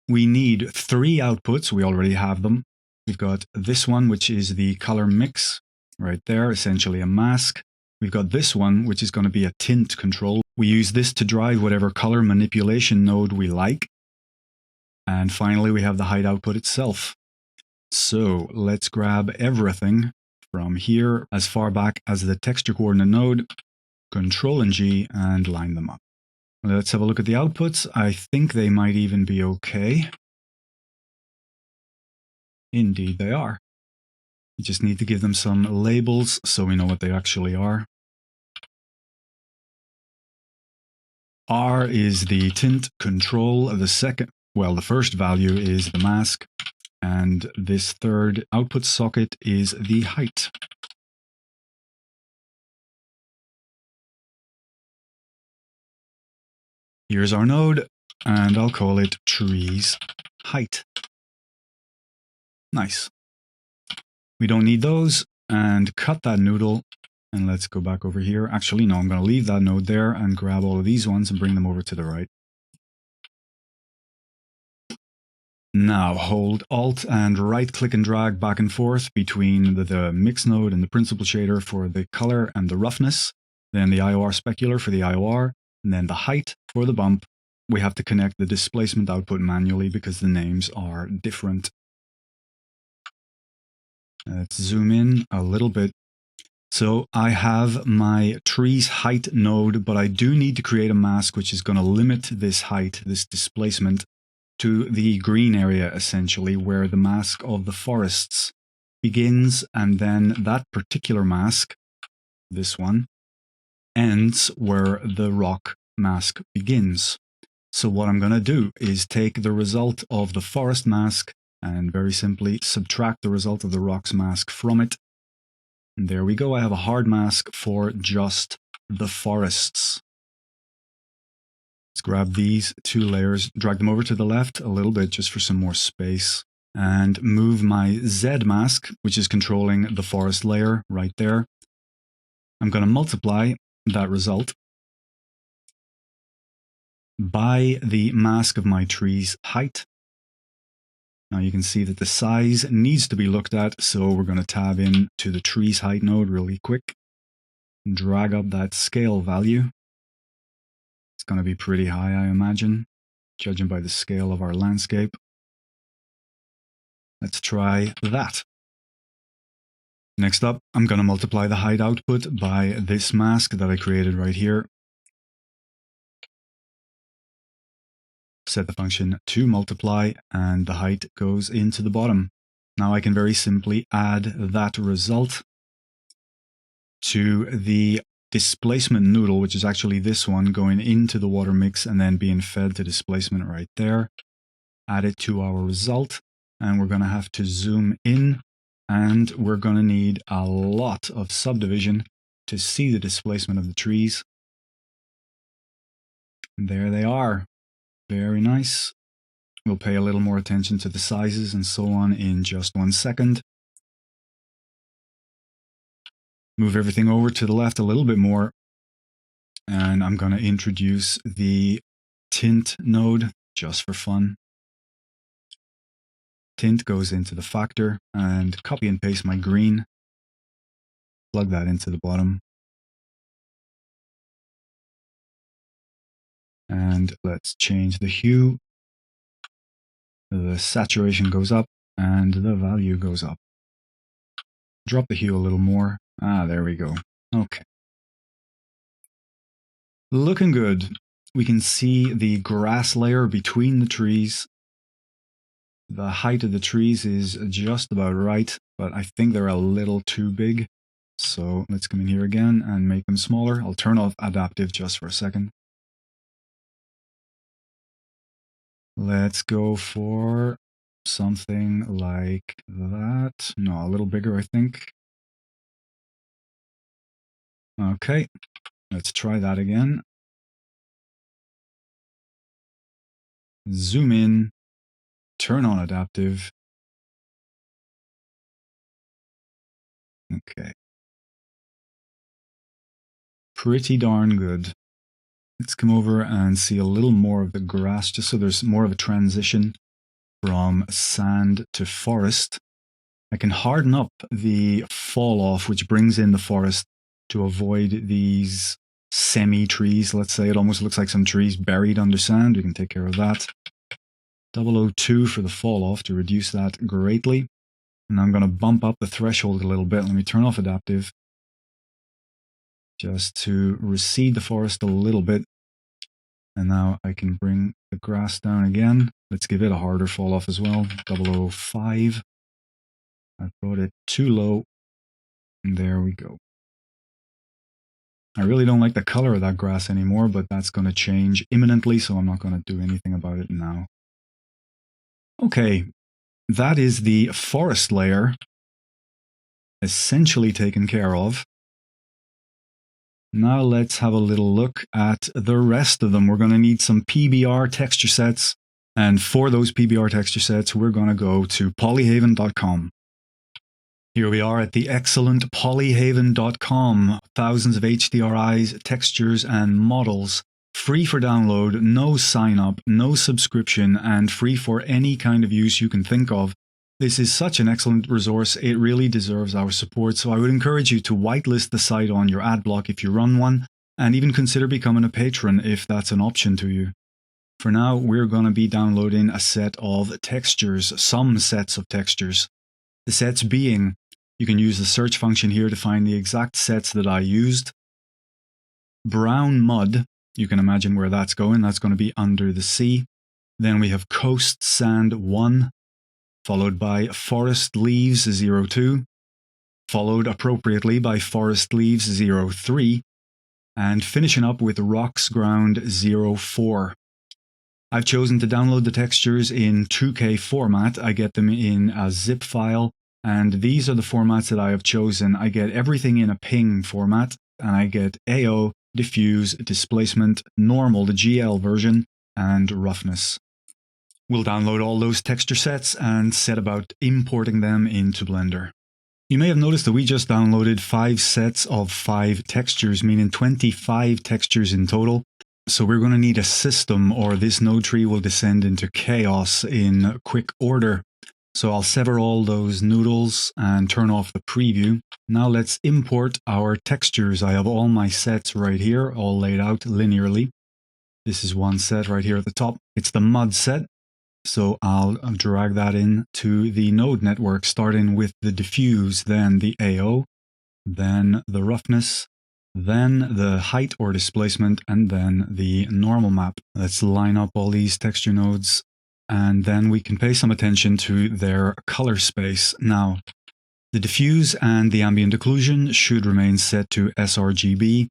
We need 3 outputs. We already have them. We've got this one, which is the color mix right there, essentially a mask. We've got this one, which is going to be a tint control. We use this to drive whatever color manipulation node we like. And finally, we have the height output itself. So let's grab everything from here as far back as the texture coordinate node, Control and G, and line them up. Let's have a look at the outputs. I think they might even be okay. Indeed they are. We just need to give them some labels so we know what they actually are. R is the tint control. The first value is the mask. And this third output socket is the height. Here's our node, and I'll call it trees height. Nice. We don't need those, and cut that noodle, and let's go back over here. Actually, no, I'm going to leave that node there and grab all of these ones and bring them over to the right. Now hold Alt and right click and drag back and forth between the mix node and the principled shader for the color and the roughness, then the IOR specular for the IOR, and then the height for the bump. We have to connect the displacement output manually because the names are different. Let's zoom in a little bit. So I have my tree's height node, but I do need to create a mask which is going to limit this height, this displacement, to the green area, essentially, where the mask of the forests begins, and then that particular mask, this one, ends where the rock mask begins. So what I'm going to do is take the result of the forest mask and very simply subtract the result of the rocks mask from it. And there we go. I have a hard mask for just the forests. Let's grab these 2 layers, drag them over to the left a little bit just for some more space, and move my Z mask, which is controlling the forest layer right there. I'm going to multiply that result by the mask of my tree's height. Now you can see that the size needs to be looked at, so we're going to tab in to the tree's height node really quick, drag up that scale value. It's going to be pretty high, I imagine, judging by the scale of our landscape. Let's try that. Next up, I'm going to multiply the height output by this mask that I created right here. Set the function to multiply, and the height goes into the bottom. Now I can very simply add that result to the displacement noodle, which is actually this one going into the water mix and then being fed to displacement right there. Add it to our result, and we're going to have to zoom in, and we're going to need a lot of subdivision to see the displacement of the trees. And there they are. Very nice. We'll pay a little more attention to the sizes and so on in just 1 second. Move everything over to the left a little bit more. And I'm going to introduce the tint node just for fun. Tint goes into the factor, and copy and paste my green. Plug that into the bottom. And let's change the hue. The saturation goes up and the value goes up. Drop the hue a little more. There we go. Okay. Looking good. We can see the grass layer between the trees. The height of the trees is just about right, but I think they're a little too big. So let's come in here again and make them smaller. I'll turn off adaptive just for a second. Let's go for something like that. No, a little bigger, I think. Okay, let's try that again. Zoom in, turn on adaptive. Okay. Pretty darn good. Let's come over and see a little more of the grass, just so there's more of a transition from sand to forest. I can harden up the fall off, which brings in the forest, to avoid these semi-trees, let's say. It almost looks like some trees buried under sand. We can take care of that. 002 for the fall off to reduce that greatly. And I'm going to bump up the threshold a little bit. Let me turn off adaptive, just to recede the forest a little bit. And now I can bring the grass down again. Let's give it a harder fall off as well. 005. I brought it too low. And there we go. I really don't like the color of that grass anymore, but that's going to change imminently, so I'm not going to do anything about it now. Okay, that is the forest layer essentially taken care of. Now let's have a little look at the rest of them. We're going to need some PBR texture sets. And for those PBR texture sets, we're going to go to polyhaven.com. Here we are at the excellent polyhaven.com. Thousands of HDRIs, textures, and models. Free for download, no sign up, no subscription, and free for any kind of use you can think of. This is such an excellent resource, it really deserves our support, so I would encourage you to whitelist the site on your ad block if you run one, and even consider becoming a patron if that's an option to you. For now, we're going to be downloading a set of textures, some sets of textures. The sets being, you can use the search function here to find the exact sets that I used. Brown mud, you can imagine where that's going to be under the sea. Then we have coast sand 1. Followed by forest leaves 02, followed appropriately by forest leaves 03, and finishing up with rocks ground 04. I've chosen to download the textures in 2K format. I get them in a zip file, and these are the formats that I have chosen. I get everything in a ping format, and I get AO, diffuse, displacement, normal, the GL version, and roughness. We'll download all those texture sets and set about importing them into Blender. You may have noticed that we just downloaded 5 sets of 5 textures, meaning 25 textures in total. So we're going to need a system, or this node tree will descend into chaos in quick order. So I'll sever all those noodles and turn off the preview. Now let's import our textures. I have all my sets right here, all laid out linearly. This is one set right here at the top. It's the mud set. So I'll drag that in to the node network, starting with the diffuse, then the AO, then the roughness, then the height or displacement, and then the normal map. Let's line up all these texture nodes, and then we can pay some attention to their color space. Now, the diffuse and the ambient occlusion should remain set to sRGB.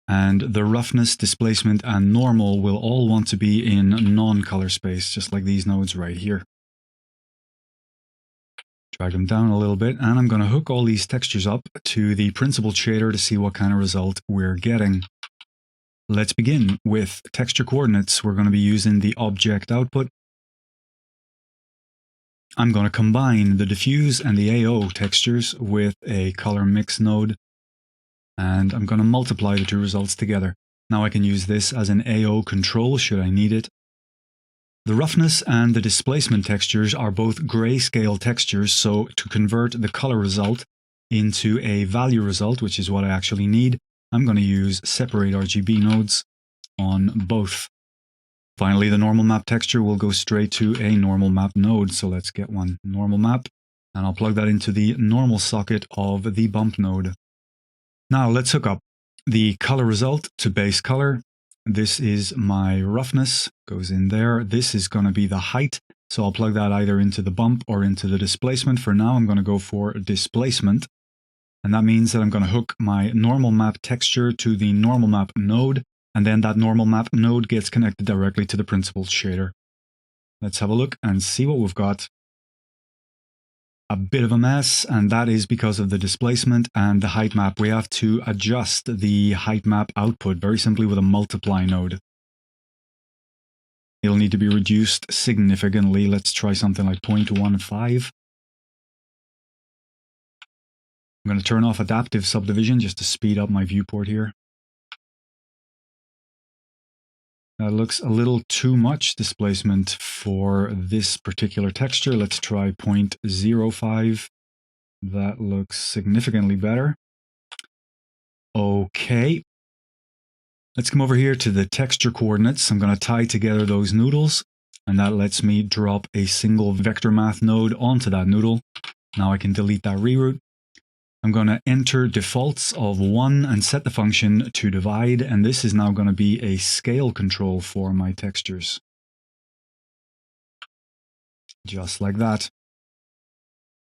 And the roughness, displacement, and normal will all want to be in non-color space, just like these nodes right here. Drag them down a little bit, and I'm going to hook all these textures up to the principled shader to see what kind of result we're getting. Let's begin with texture coordinates. We're going to be using the object output. I'm going to combine the diffuse and the AO textures with a color mix node. And I'm going to multiply the two results together. Now I can use this as an AO control should I need it. The roughness and the displacement textures are both grayscale textures, so to convert the color result into a value result, which is what I actually need, I'm going to use separate RGB nodes on both. Finally, the normal map texture will go straight to a normal map node, so let's get one normal map, and I'll plug that into the normal socket of the bump node. Now let's hook up the color result to base color. This is my roughness, goes in there. This is going to be the height, So I'll plug that either into the bump or into the displacement. For now, I'm going to go for displacement. And that means that I'm going to hook my normal map texture to the normal map node. And then that normal map node gets connected directly to the principled shader. Let's have a look and see what we've got. A bit of a mess, and that is because of the displacement and the height map. We have to adjust the height map output very simply with a multiply node. It'll need to be reduced significantly. Let's try something like 0.15. I'm going to turn off adaptive subdivision just to speed up my viewport here. That looks a little too much displacement for this particular texture. Let's try 0.05. That looks significantly better. Okay. Let's come over here to the texture coordinates. I'm going to tie together those noodles, and that lets me drop a single vector math node onto that noodle. Now I can delete that reroute. I'm going to enter defaults of 1 and set the function to divide, and this is now going to be a scale control for my textures. Just like that.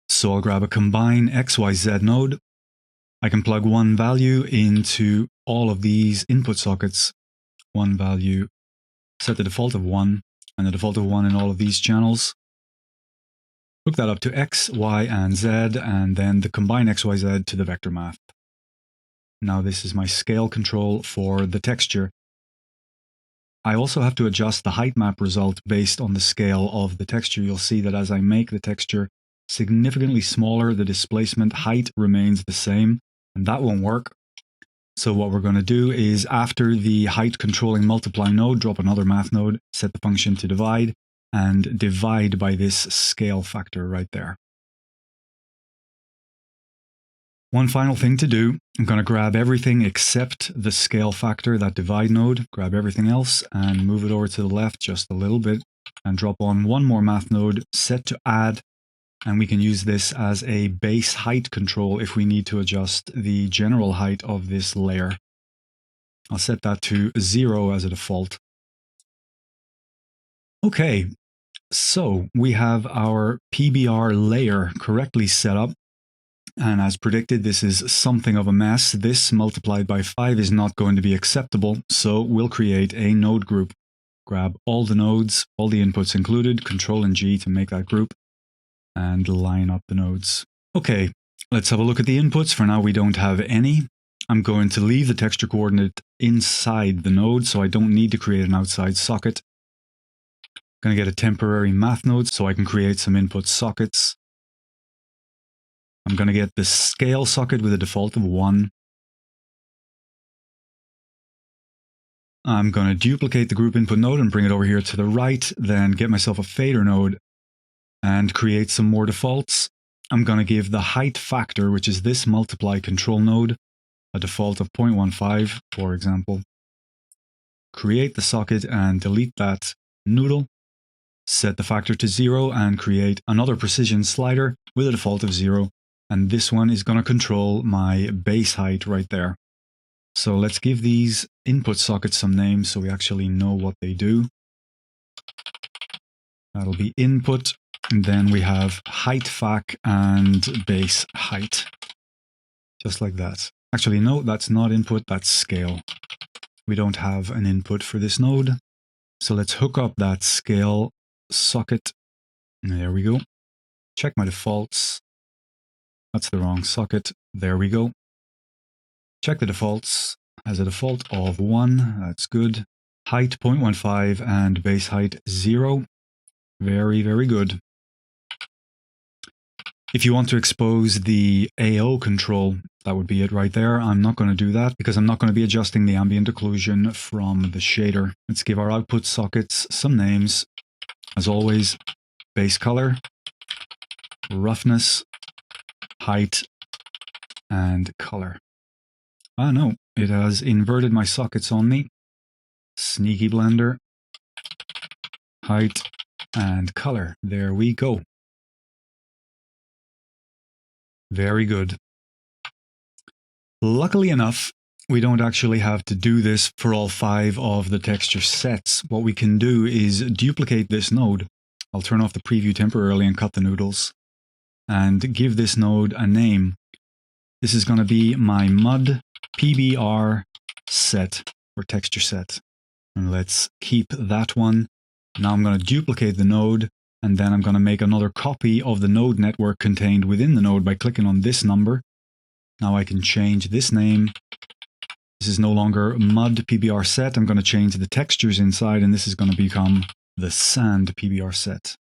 So I'll grab a combine XYZ node. I can plug one value into all of these input sockets. One value, set the default of 1, and the default of 1 in all of these channels. Hook that up to X, Y, and Z, and then the combine XYZ to the vector math. Now this is my scale control for the texture. I also have to adjust the height map result based on the scale of the texture. You'll see that as I make the texture significantly smaller, the displacement height remains the same, and that won't work. So what we're going to do is after the height controlling multiply node, drop another math node, set the function to divide, and divide by this scale factor right there. One final thing to do, I'm going to grab everything except the scale factor, that divide node, grab everything else and move it over to the left just a little bit and drop on one more math node, set to add, and we can use this as a base height control if we need to adjust the general height of this layer. I'll set that to 0 as a default. Okay, so we have our PBR layer correctly set up. And as predicted, this is something of a mess. This multiplied by 5 is not going to be acceptable, so we'll create a node group. Grab all the nodes, all the inputs included, Control and G to make that group, and line up the nodes. Okay, let's have a look at the inputs. For now, we don't have any. I'm going to leave the texture coordinate inside the node, so I don't need to create an outside socket. I'm going to get a temporary math node so I can create some input sockets. I'm going to get the scale socket with a default of 1. I'm going to duplicate the group input node and bring it over here to the right, then get myself a fader node and create some more defaults. I'm going to give the height factor, which is this multiply control node, a default of 0.15, for example. Create the socket and delete that noodle. Set the factor to 0 and create another precision slider with a default of 0. And this one is going to control my base height right there. So let's give these input sockets some names so we actually know what they do. That'll be input, and then we have height fac and base height. Just like that. Actually, no, that's not input, that's scale. We don't have an input for this node. So let's hook up that scale socket. There we go. Check my defaults. That's the wrong socket. There we go. Check the defaults. Has a default of 1. That's good. Height 0.15 and base height 0. Very, very good. If you want to expose the AO control, that would be it right there. I'm not going to do that because I'm not going to be adjusting the ambient occlusion from the shader. Let's give our output sockets some names. As always, base color, roughness, height, and color. Ah no, it has inverted my sockets on me. Sneaky blender, height, and color. There we go. Very good. Luckily enough, we don't actually have to do this for all 5 of the texture sets. What we can do is duplicate this node. I'll turn off the preview temporarily and cut the noodles. And give this node a name. This is going to be my mud PBR set or texture set. And let's keep that one. Now I'm going to duplicate the node, and then I'm going to make another copy of the node network contained within the node by clicking on this number. Now I can change this name. This is no longer mud PBR set. I'm going to change the textures inside, and this is going to become the sand PBR set.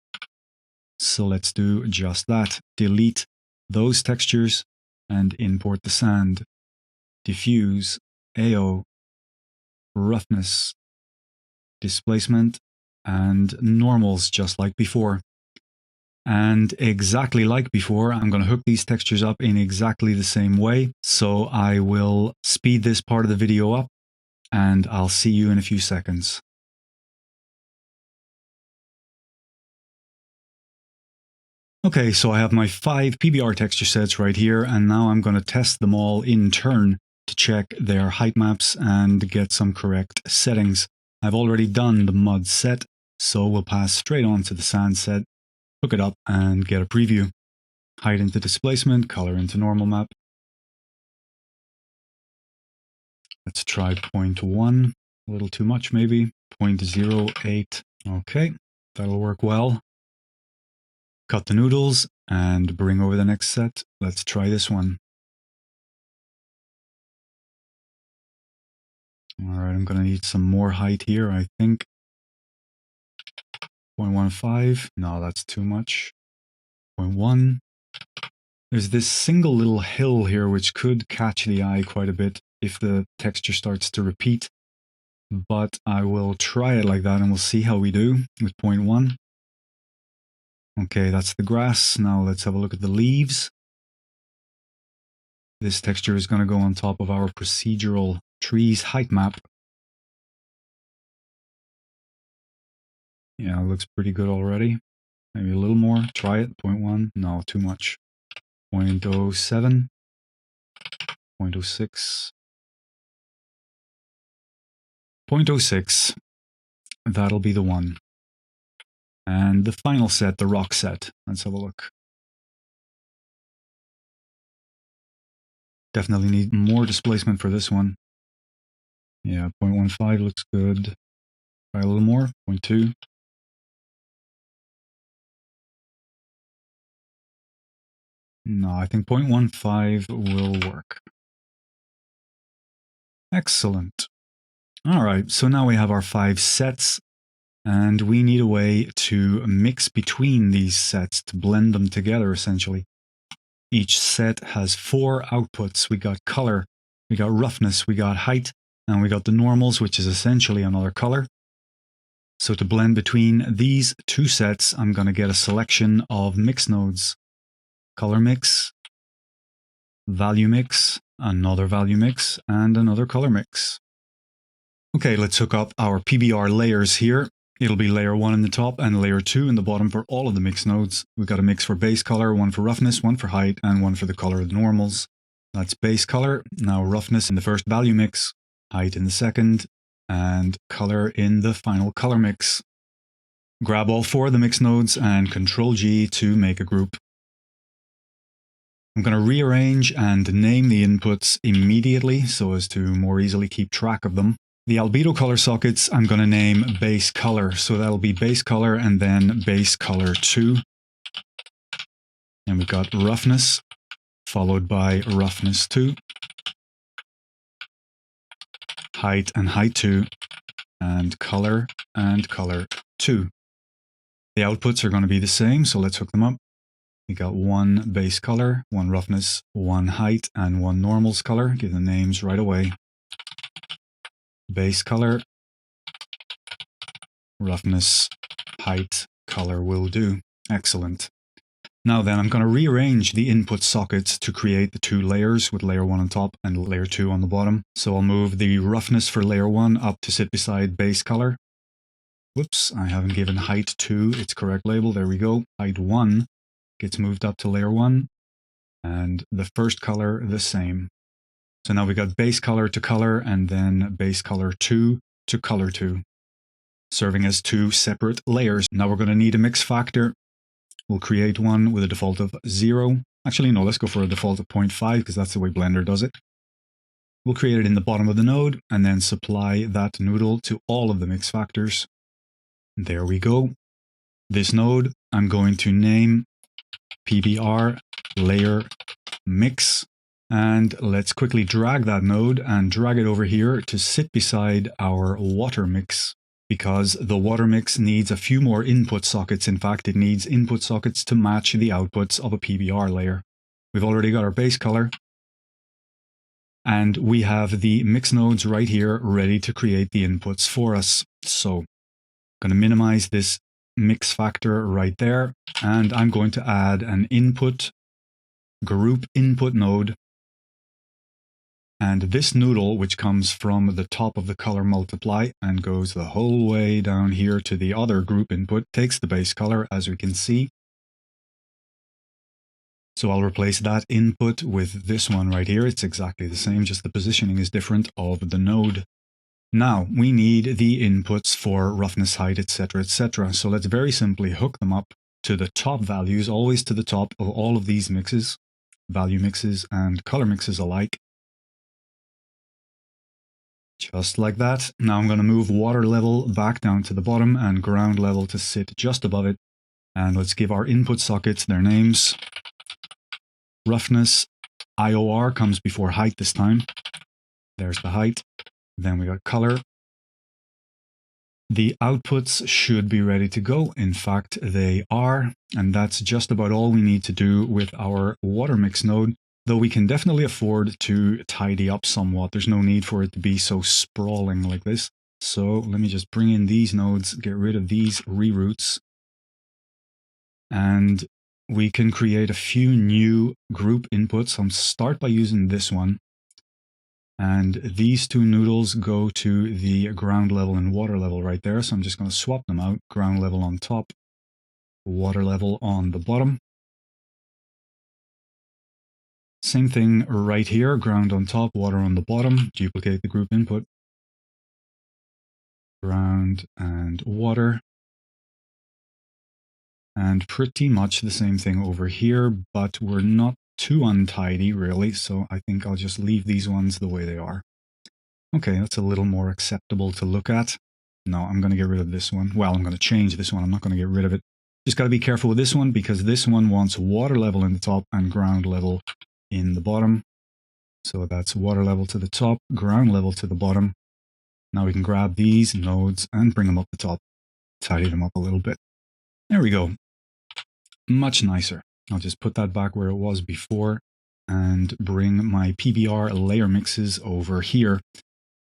So let's do just that. Delete those textures and import the sand. Diffuse, AO, roughness, displacement, and normals just like before. And exactly like before, I'm going to hook these textures up in exactly the same way. So I will speed this part of the video up, and I'll see you in a few seconds. Okay, so I have my 5 PBR texture sets right here, and now I'm going to test them all in turn to check their height maps and get some correct settings. I've already done the mud set, so we'll pass straight on to the sand set, hook it up, and get a preview. Height into displacement, color into normal map. Let's try 0.1, a little too much maybe, 0.08. Okay, that'll work well. Cut the noodles and bring over the next set. Let's try this one. All right, I'm going to need some more height here, I think. 0.15. No, that's too much. 0.1. There's this single little hill here which could catch the eye quite a bit if the texture starts to repeat. But I will try it like that and we'll see how we do with 0.1. Okay, that's the grass. Now let's have a look at the leaves. This texture is going to go on top of our procedural trees height map. Yeah, it looks pretty good already. Maybe a little more. Try it. 0.1. No, too much. 0.07. 0.06. 0.06. That'll be the one. And the final set, the rock set. Let's have a look. Definitely need more displacement for this one. Yeah, 0.15 looks good. Try a little more. 0.2. No, I think 0.15 will work. Excellent. All right, so now we have our 5 sets, and we need a way to mix between these sets, to blend them together, essentially. Each set has 4 outputs. We got color, we got roughness, we got height, and we got the normals, which is essentially another color. So to blend between these 2 sets, I'm going to get a selection of mix nodes. Color mix, value mix, another value mix, and another color mix. Okay, let's hook up our PBR layers here. It'll be layer 1 in the top and layer 2 in the bottom for all of the mix nodes. We've got a mix for base color, one for roughness, one for height, and one for the color of the normals. That's base color. Now roughness in the first value mix, height in the second, and color in the final color mix. Grab all 4 of the mix nodes and Ctrl-G to make a group. I'm going to rearrange and name the inputs immediately so as to more easily keep track of them. The albedo color sockets I'm going to name base color, so that'll be base color and then base color 2. And we've got roughness, followed by roughness 2. Height and height 2. And color 2. The outputs are going to be the same, so let's hook them up. We got 1 base color, 1 roughness, 1 height, and 1 normals color. Give the names right away. Base color, roughness, height, color will do. Excellent. Now then, I'm going to rearrange the input sockets to create the 2 layers with layer 1 on top and layer 2 on the bottom. So I'll move the roughness for layer 1 up to sit beside base color. Whoops, I haven't given height 2 its correct label. There we go. Height 1 gets moved up to layer 1 and the first color the same. So now we got base color to color and then base color 2 to color 2. serving as two separate layers. Now we're going to need a mix factor. We'll create one with a default of 0. Actually, no, let's go for a default of 0.5 because that's the way Blender does it. We'll create it in the bottom of the node and then supply that noodle to all of the mix factors. There we go. This node I'm going to name PBR layer mix. And let's quickly drag that node and drag it over here to sit beside our water mix, because the water mix needs a few more input sockets. In fact, it needs input sockets to match the outputs of a PBR layer. We've already got our base color, and we have the mix nodes right here ready to create the inputs for us. So I'm going to minimize this mix factor right there, and I'm going to add an input group input node. And this noodle, which comes from the top of the color multiply and goes the whole way down here to the other group input, takes the base color, as we can see. So I'll replace that input with this one right here. It's exactly the same, just the positioning is different of the node. Now we need the inputs for roughness, height, etc., etc. So let's very simply hook them up to the top values, always to the top of all of these mixes, value mixes and color mixes alike. Just like that. Now I'm going to move water level back down to the bottom and ground level to sit just above it. And let's give our input sockets their names. Roughness, IOR comes before height this time. There's the height. Then we got color. The outputs should be ready to go. In fact, they are. And that's just about all we need to do with our water mix node. Though we can definitely afford to tidy up somewhat. There's no need for it to be so sprawling like this. So let me just bring in these nodes, get rid of these reroutes. And we can create a few new group inputs. I'll start by using this one. And these two noodles go to the ground level and water level right there. So I'm just going to swap them out. Ground level on top, water level on the bottom. Same thing right here, ground on top, water on the bottom. Duplicate the group input. Ground and water. And pretty much the same thing over here, but we're not too untidy really, so I think I'll just leave these ones the way they are. Okay, that's a little more acceptable to look at. No, I'm going to get rid of this one. Well, I'm going to change this one. I'm not going to get rid of it. Just got to be careful with this one because this one wants water level in the top and ground level in the bottom. So that's water level to the top, ground level to the bottom. Now we can grab these nodes and bring them up the top, tidy them up a little bit. There we go. Much nicer. I'll just put that back where it was before and bring my PBR layer mixes over here.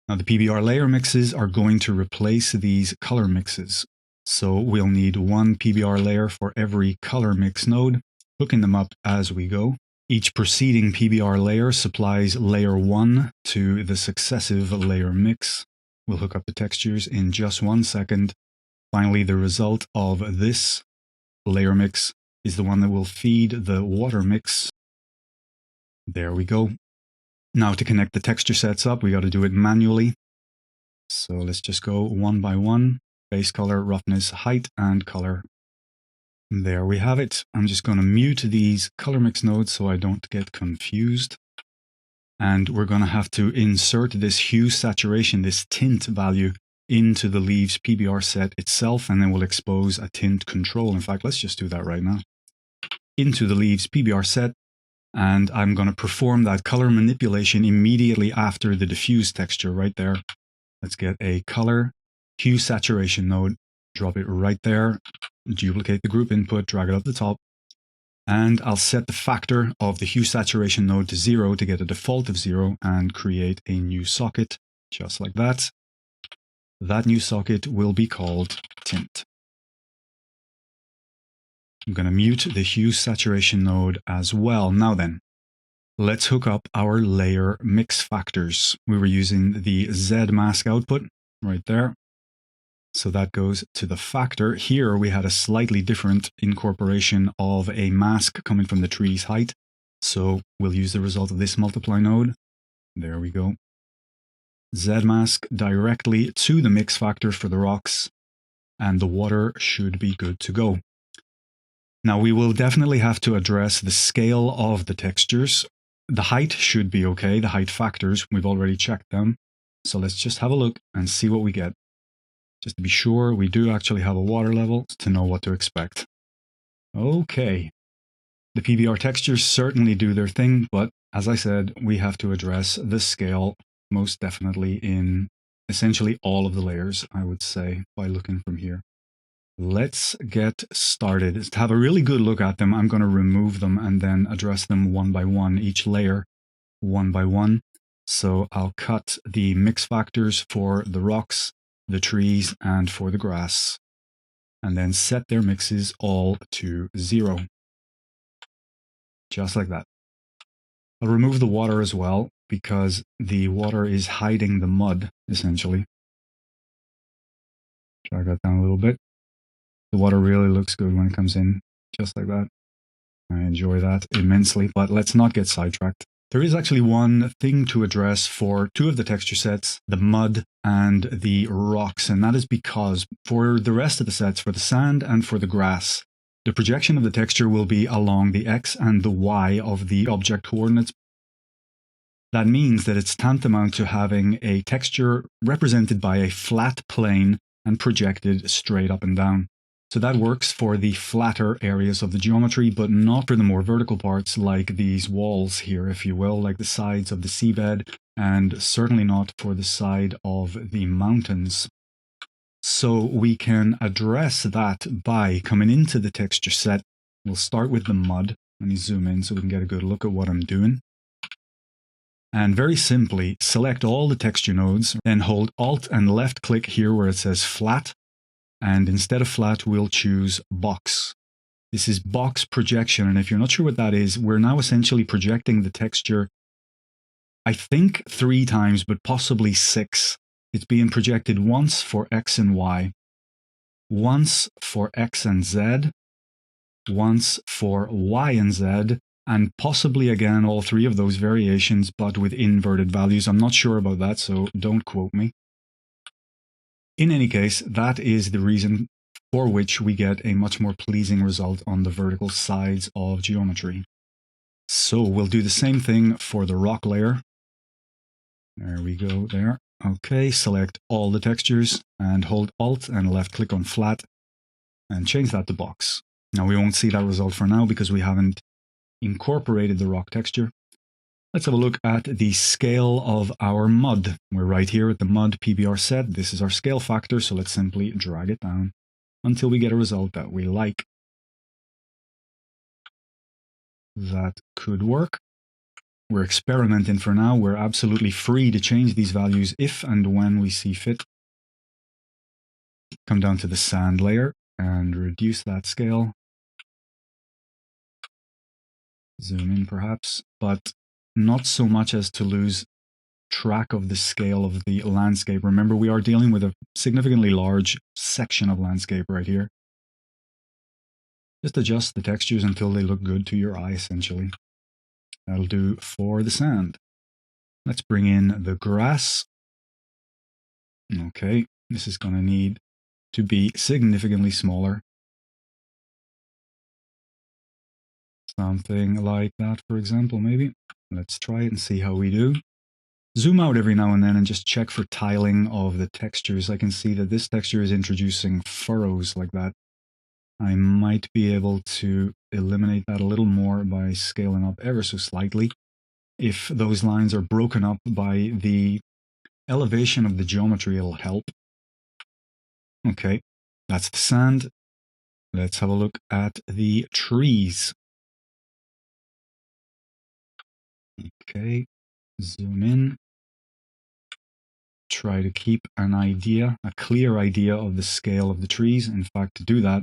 Now the PBR layer mixes are going to replace these color mixes. So we'll need one PBR layer for every color mix node, hooking them up as we go. Each preceding PBR layer supplies layer 1 to the successive layer mix. We'll hook up the textures in just 1 second. Finally, the result of this layer mix is the one that will feed the water mix. There we go. Now to connect the texture sets up, we got to do it manually. So let's just go one by one. Base color, roughness, height, and color. There we have it. I'm just going to mute these color mix nodes so I don't get confused. And we're going to have to insert this hue saturation, this tint value, into the leaves PBR set itself, and then we'll expose a tint control. In fact, let's just do that right now. Into the leaves PBR set, and I'm going to perform that color manipulation immediately after the diffuse texture right there. Let's get a color hue saturation node, drop it right there, duplicate the group input, drag it up the top, and I'll set the factor of the hue saturation node to 0 to get a default of 0 and create a new socket, just like that. That new socket will be called tint. I'm going to mute the hue saturation node as well. Now then, let's hook up our layer mix factors. We were using the Z mask output right there. So that goes to the factor. Here we had a slightly different incorporation of a mask coming from the tree's height. So we'll use the result of this multiply node. There we go. Z mask directly to the mix factor for the rocks. and the water should be good to go. Now we will definitely have to address the scale of the textures. The height should be okay, the height factors, we've already checked them. So let's just have a look and see what we get. Just to be sure we do actually have a water level to know what to expect. Okay, the PBR textures certainly do their thing, but as I said, we have to address the scale most definitely in essentially all of the layers, I would say, by looking from here. Let's get started. To have a really good look at them, I'm going to remove them and then address them one by one, each layer one by one. So I'll cut the mix factors for the rocks, the trees, and for the grass, and then set their mixes all to 0. Just like that. I'll remove the water as well, because the water is hiding the mud, essentially. Drag that down a little bit. The water really looks good when it comes in, just like that. I enjoy that immensely, but let's not get sidetracked. There is actually one thing to address for 2 of the texture sets, the mud and the rocks, and that is because for the rest of the sets, for the sand and for the grass, the projection of the texture will be along the x and the y of the object coordinates. That means that it's tantamount to having a texture represented by a flat plane and projected straight up and down. So that works for the flatter areas of the geometry, but not for the more vertical parts like these walls here, if you will, like the sides of the seabed, and certainly not for the side of the mountains. So we can address that by coming into the texture set. We'll start with the mud. Let me zoom in so we can get a good look at what I'm doing. And very simply, select all the texture nodes, then hold Alt and left click here where it says flat. And instead of flat, we'll choose box. This is box projection. And if you're not sure what that is, we're now essentially projecting the texture, I think 3 times, but possibly 6. It's being projected once for X and Y, once for X and Z, once for Y and Z, and possibly again all 3 of those variations, but with inverted values. I'm not sure about that, so don't quote me. In any case, that is the reason for which we get a much more pleasing result on the vertical sides of geometry. So we'll do the same thing for the rock layer. There we go there. Okay, select all the textures and hold Alt and left click on flat and change that to box. Now we won't see that result for now because we haven't incorporated the rock texture. Let's have a look at the scale of our mud. We're right here at the mud PBR set. This is our scale factor, so let's simply drag it down until we get a result that we like. That could work. We're experimenting for now. We're absolutely free to change these values if and when we see fit. Come down to the sand layer and reduce that scale. Zoom in perhaps, but not so much as to lose track of the scale of the landscape. Remember, we are dealing with a significantly large section of landscape right here. Just adjust the textures until they look good to your eye, essentially. That'll do for the sand. Let's bring in the grass. Okay, this is going to need to be significantly smaller. Something like that, for example, maybe. Let's try it and see how we do. Zoom out every now and then and just check for tiling of the textures. I can see that this texture is introducing furrows like that. I might be able to eliminate that a little more by scaling up ever so slightly. If those lines are broken up by the elevation of the geometry, it'll help. Okay, that's the sand. Let's have a look at the trees. Okay, zoom in. Try to keep a clear idea of the scale of the trees. In fact, to do that,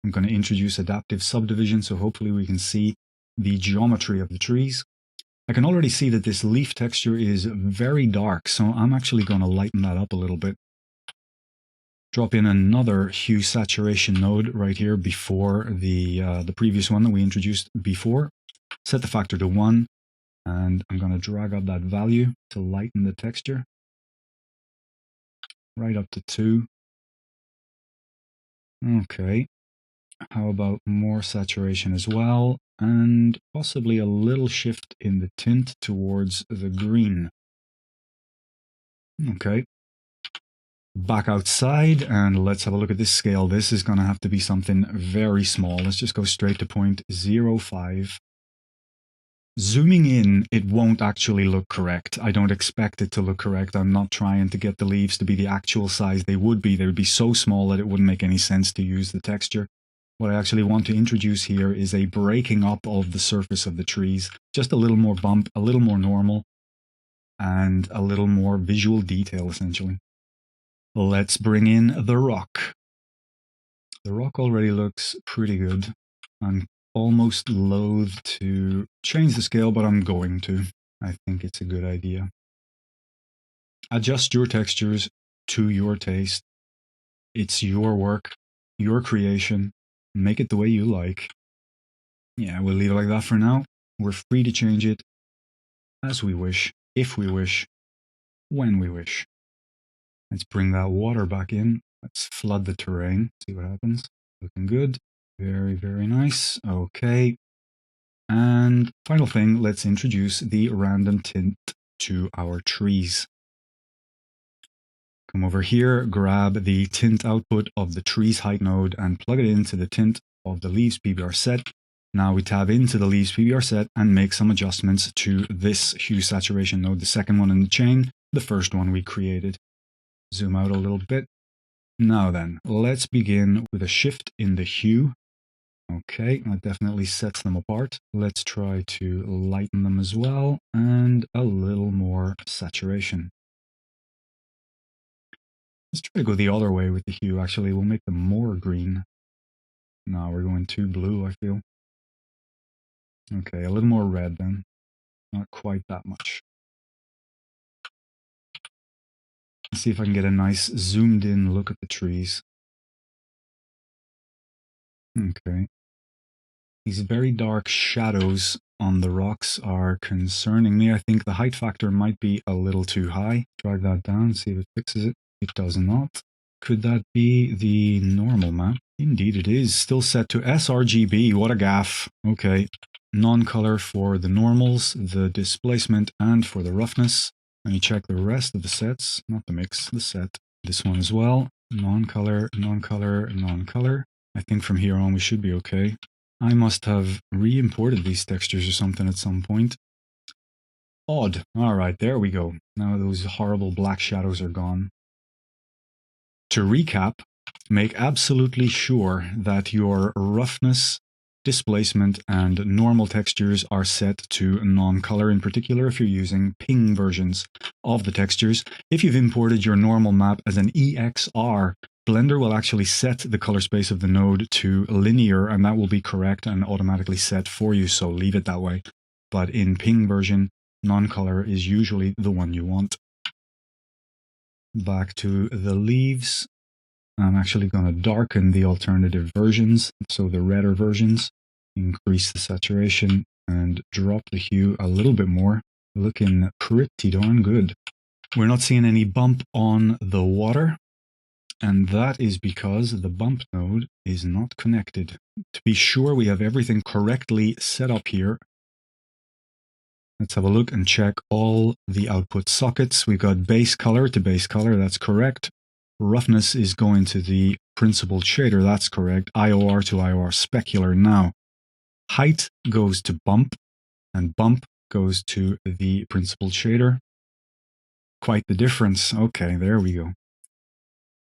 I'm going to introduce adaptive subdivision, so hopefully we can see the geometry of the trees. I can already see that this leaf texture is very dark, so I'm actually going to lighten that up a little bit. Drop in another hue saturation node right here before the previous one that we introduced before. Set the factor to 1, and I'm going to drag up that value to lighten the texture. Right up to 2. Okay. How about more saturation as well? And possibly a little shift in the tint towards the green. Okay. Back outside and let's have a look at this scale. This is going to have to be something very small. Let's just go straight to 0.05. Zooming in, it won't actually look correct. I don't expect it to look correct. I'm not trying to get the leaves to be the actual size they would be. They would be so small that it wouldn't make any sense to use the texture. What I actually want to introduce here is a breaking up of the surface of the trees. Just a little more bump, a little more normal, and a little more visual detail, essentially. Let's bring in the rock. The rock already looks pretty good. I'm almost loath to change the scale, but I'm going to. I think it's a good idea. Adjust your textures to your taste. It's your work, your creation. Make it the way you like. Yeah, we'll leave it like that for now. We're free to change it as we wish, if we wish, when we wish. Let's bring that water back in. Let's flood the terrain, see what happens. Looking good. Very, very nice. Okay. And final thing, let's introduce the random tint to our trees. Come over here, grab the tint output of the trees height node and plug it into the tint of the leaves PBR set. Now we tab into the leaves PBR set and make some adjustments to this hue saturation node, the second one in the chain, the first one we created. Zoom out a little bit. Now then, let's begin with a shift in the hue. Okay, that definitely sets them apart. Let's try to lighten them as well, and a little more saturation. Let's try to go the other way with the hue, actually. We'll make them more green. No, we're going too blue, I feel. Okay, a little more red then. Not quite that much. Let's see if I can get a nice zoomed in look at the trees. Okay. These very dark shadows on the rocks are concerning me. I think the height factor might be a little too high. Drag that down, see if it fixes it. It does not. Could that be the normal map? Indeed it is. Still set to sRGB. What a gaff. Okay. Non-color for the normals, the displacement, and for the roughness. Let me check the rest of the sets. Not the mix, the set. This one as well. Non-color, non-color, non-color. I think from here on we should be okay. I must have re-imported these textures or something at some point. Odd. Alright, there we go. Now those horrible black shadows are gone. To recap, make absolutely sure that your roughness, displacement, and normal textures are set to non-color, in particular if you're using ping versions of the textures. If you've imported your normal map as an EXR, Blender will actually set the color space of the node to linear, and that will be correct and automatically set for you, so leave it that way. But in ping version, non-color is usually the one you want. Back to the leaves. I'm actually going to darken the alternative versions, so the redder versions. Increase the saturation and drop the hue a little bit more. Looking pretty darn good. We're not seeing any bump on the water. And that is because the bump node is not connected. To be sure we have everything correctly set up here, let's have a look and check all the output sockets. We've got base color to base color, that's correct. Roughness is going to the principled shader, that's correct. IOR to IOR specular. Now, height goes to bump, and bump goes to the principled shader. Quite the difference. Okay, there we go.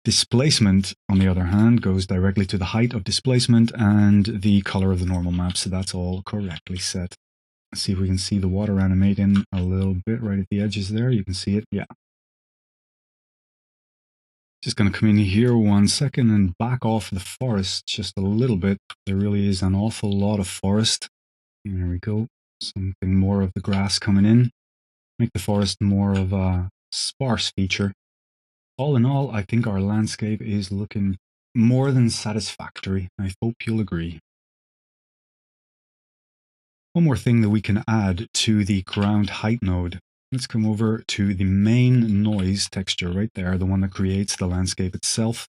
Displacement, on the other hand, goes directly to the height of displacement and the color of the normal map, so that's all correctly set. Let's see if we can see the water animating a little bit right at the edges there. You can see it, yeah. Just going to come in here 1 second and back off the forest just a little bit. There really is an awful lot of forest. There we go. Something more of the grass coming in. Make the forest more of a sparse feature. All in all, I think our landscape is looking more than satisfactory. I hope you'll agree. One more thing that we can add to the ground height node. Let's come over to the main noise texture right there, the one that creates the landscape itself.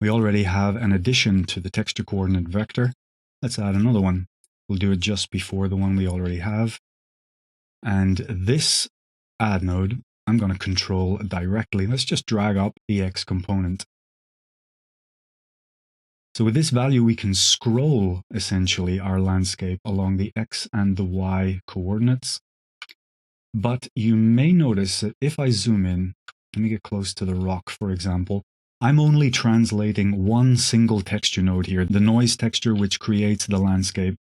We already have an addition to the texture coordinate vector. Let's add another one. We'll do it just before the one we already have. And this add node, I'm going to control directly. Let's just drag up the X component. So with this value, we can scroll essentially our landscape along the X and the Y coordinates. But you may notice that if I zoom in, let me get close to the rock, for example, I'm only translating one single texture node here, the noise texture which creates the landscape.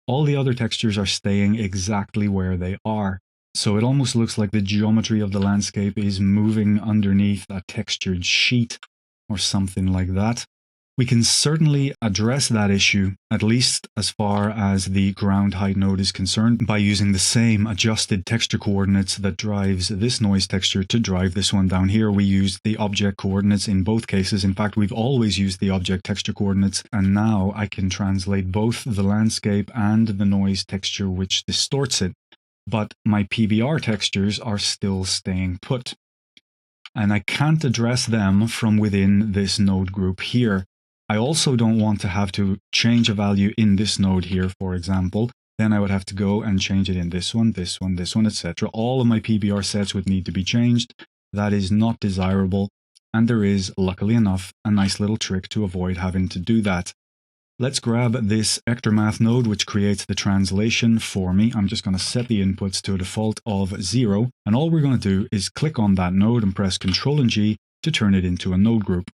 All the other textures are staying exactly where they are. So it almost looks like the geometry of the landscape is moving underneath a textured sheet or something like that. We can certainly address that issue, at least as far as the ground height node is concerned, by using the same adjusted texture coordinates that drives this noise texture to drive this one down here. We used the object coordinates in both cases. In fact, we've always used the object texture coordinates, and now I can translate both the landscape and the noise texture which distorts it. But my PBR textures are still staying put. And I can't address them from within this node group here. I also don't want to have to change a value in this node here, for example. Then I would have to go and change it in this one, this one, this one, etc. All of my PBR sets would need to be changed. That is not desirable. And there is, luckily enough, a nice little trick to avoid having to do that. Let's grab this vector math node, which creates the translation for me. I'm just going to set the inputs to a default of 0. And all we're going to do is click on that node and press Ctrl and G to turn it into a node group.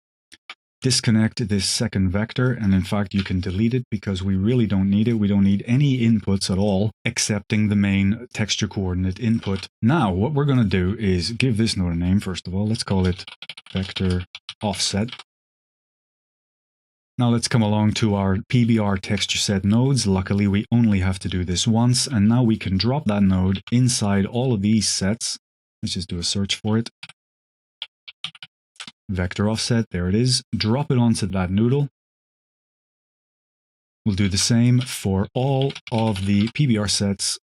Disconnect this second vector, and in fact you can delete it because we really don't need it. We don't need any inputs at all, excepting the main texture coordinate input. Now what we're going to do is give this node a name. First of all, let's call it vector offset. Now let's come along to our PBR texture set nodes. Luckily we only have to do this once, and now we can drop that node inside all of these sets. Let's just do a search for it. Vector offset, there it is. Drop it onto that noodle. We'll do the same for all of the PBR sets.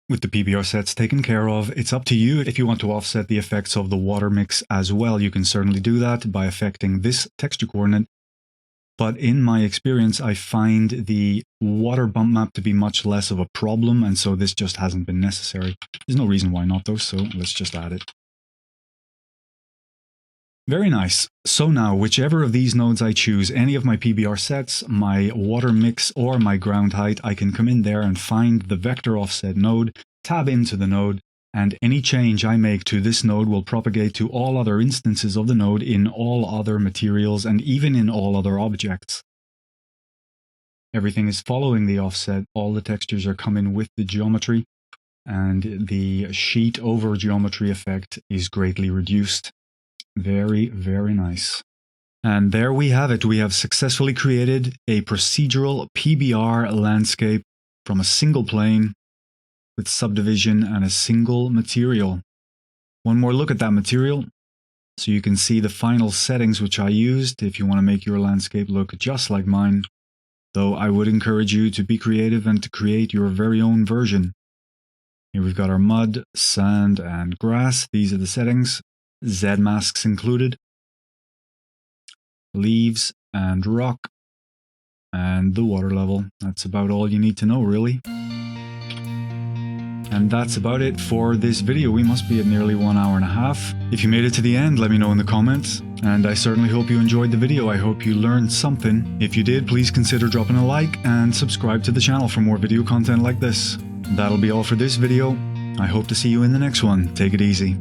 With the PBR sets taken care of, it's up to you. If you want to offset the effects of the water mix as well, you can certainly do that by affecting this texture coordinate. But in my experience, I find the water bump map to be much less of a problem, and so this just hasn't been necessary. There's no reason why not though, so let's just add it. Very nice. So now, whichever of these nodes I choose, any of my PBR sets, my water mix, or my ground height, I can come in there and find the vector offset node, tab into the node, and any change I make to this node will propagate to all other instances of the node in all other materials and even in all other objects. Everything is following the offset, all the textures are coming with the geometry, and the sheet over geometry effect is greatly reduced. Very, very nice. And there we have it. We have successfully created a procedural PBR landscape from a single plane with subdivision and a single material. One more look at that material so you can see the final settings which I used if you want to make your landscape look just like mine, though I would encourage you to be creative and to create your very own version. Here we've got our mud, sand, and grass. These are the settings. Z masks included. Leaves and rock. And the water level. That's about all you need to know, really. And that's about it for this video. We must be at nearly 1 hour and a half. If you made it to the end, let me know in the comments. And I certainly hope you enjoyed the video. I hope you learned something. If you did, please consider dropping a like and subscribe to the channel for more video content like this. That'll be all for this video. I hope to see you in the next one. Take it easy.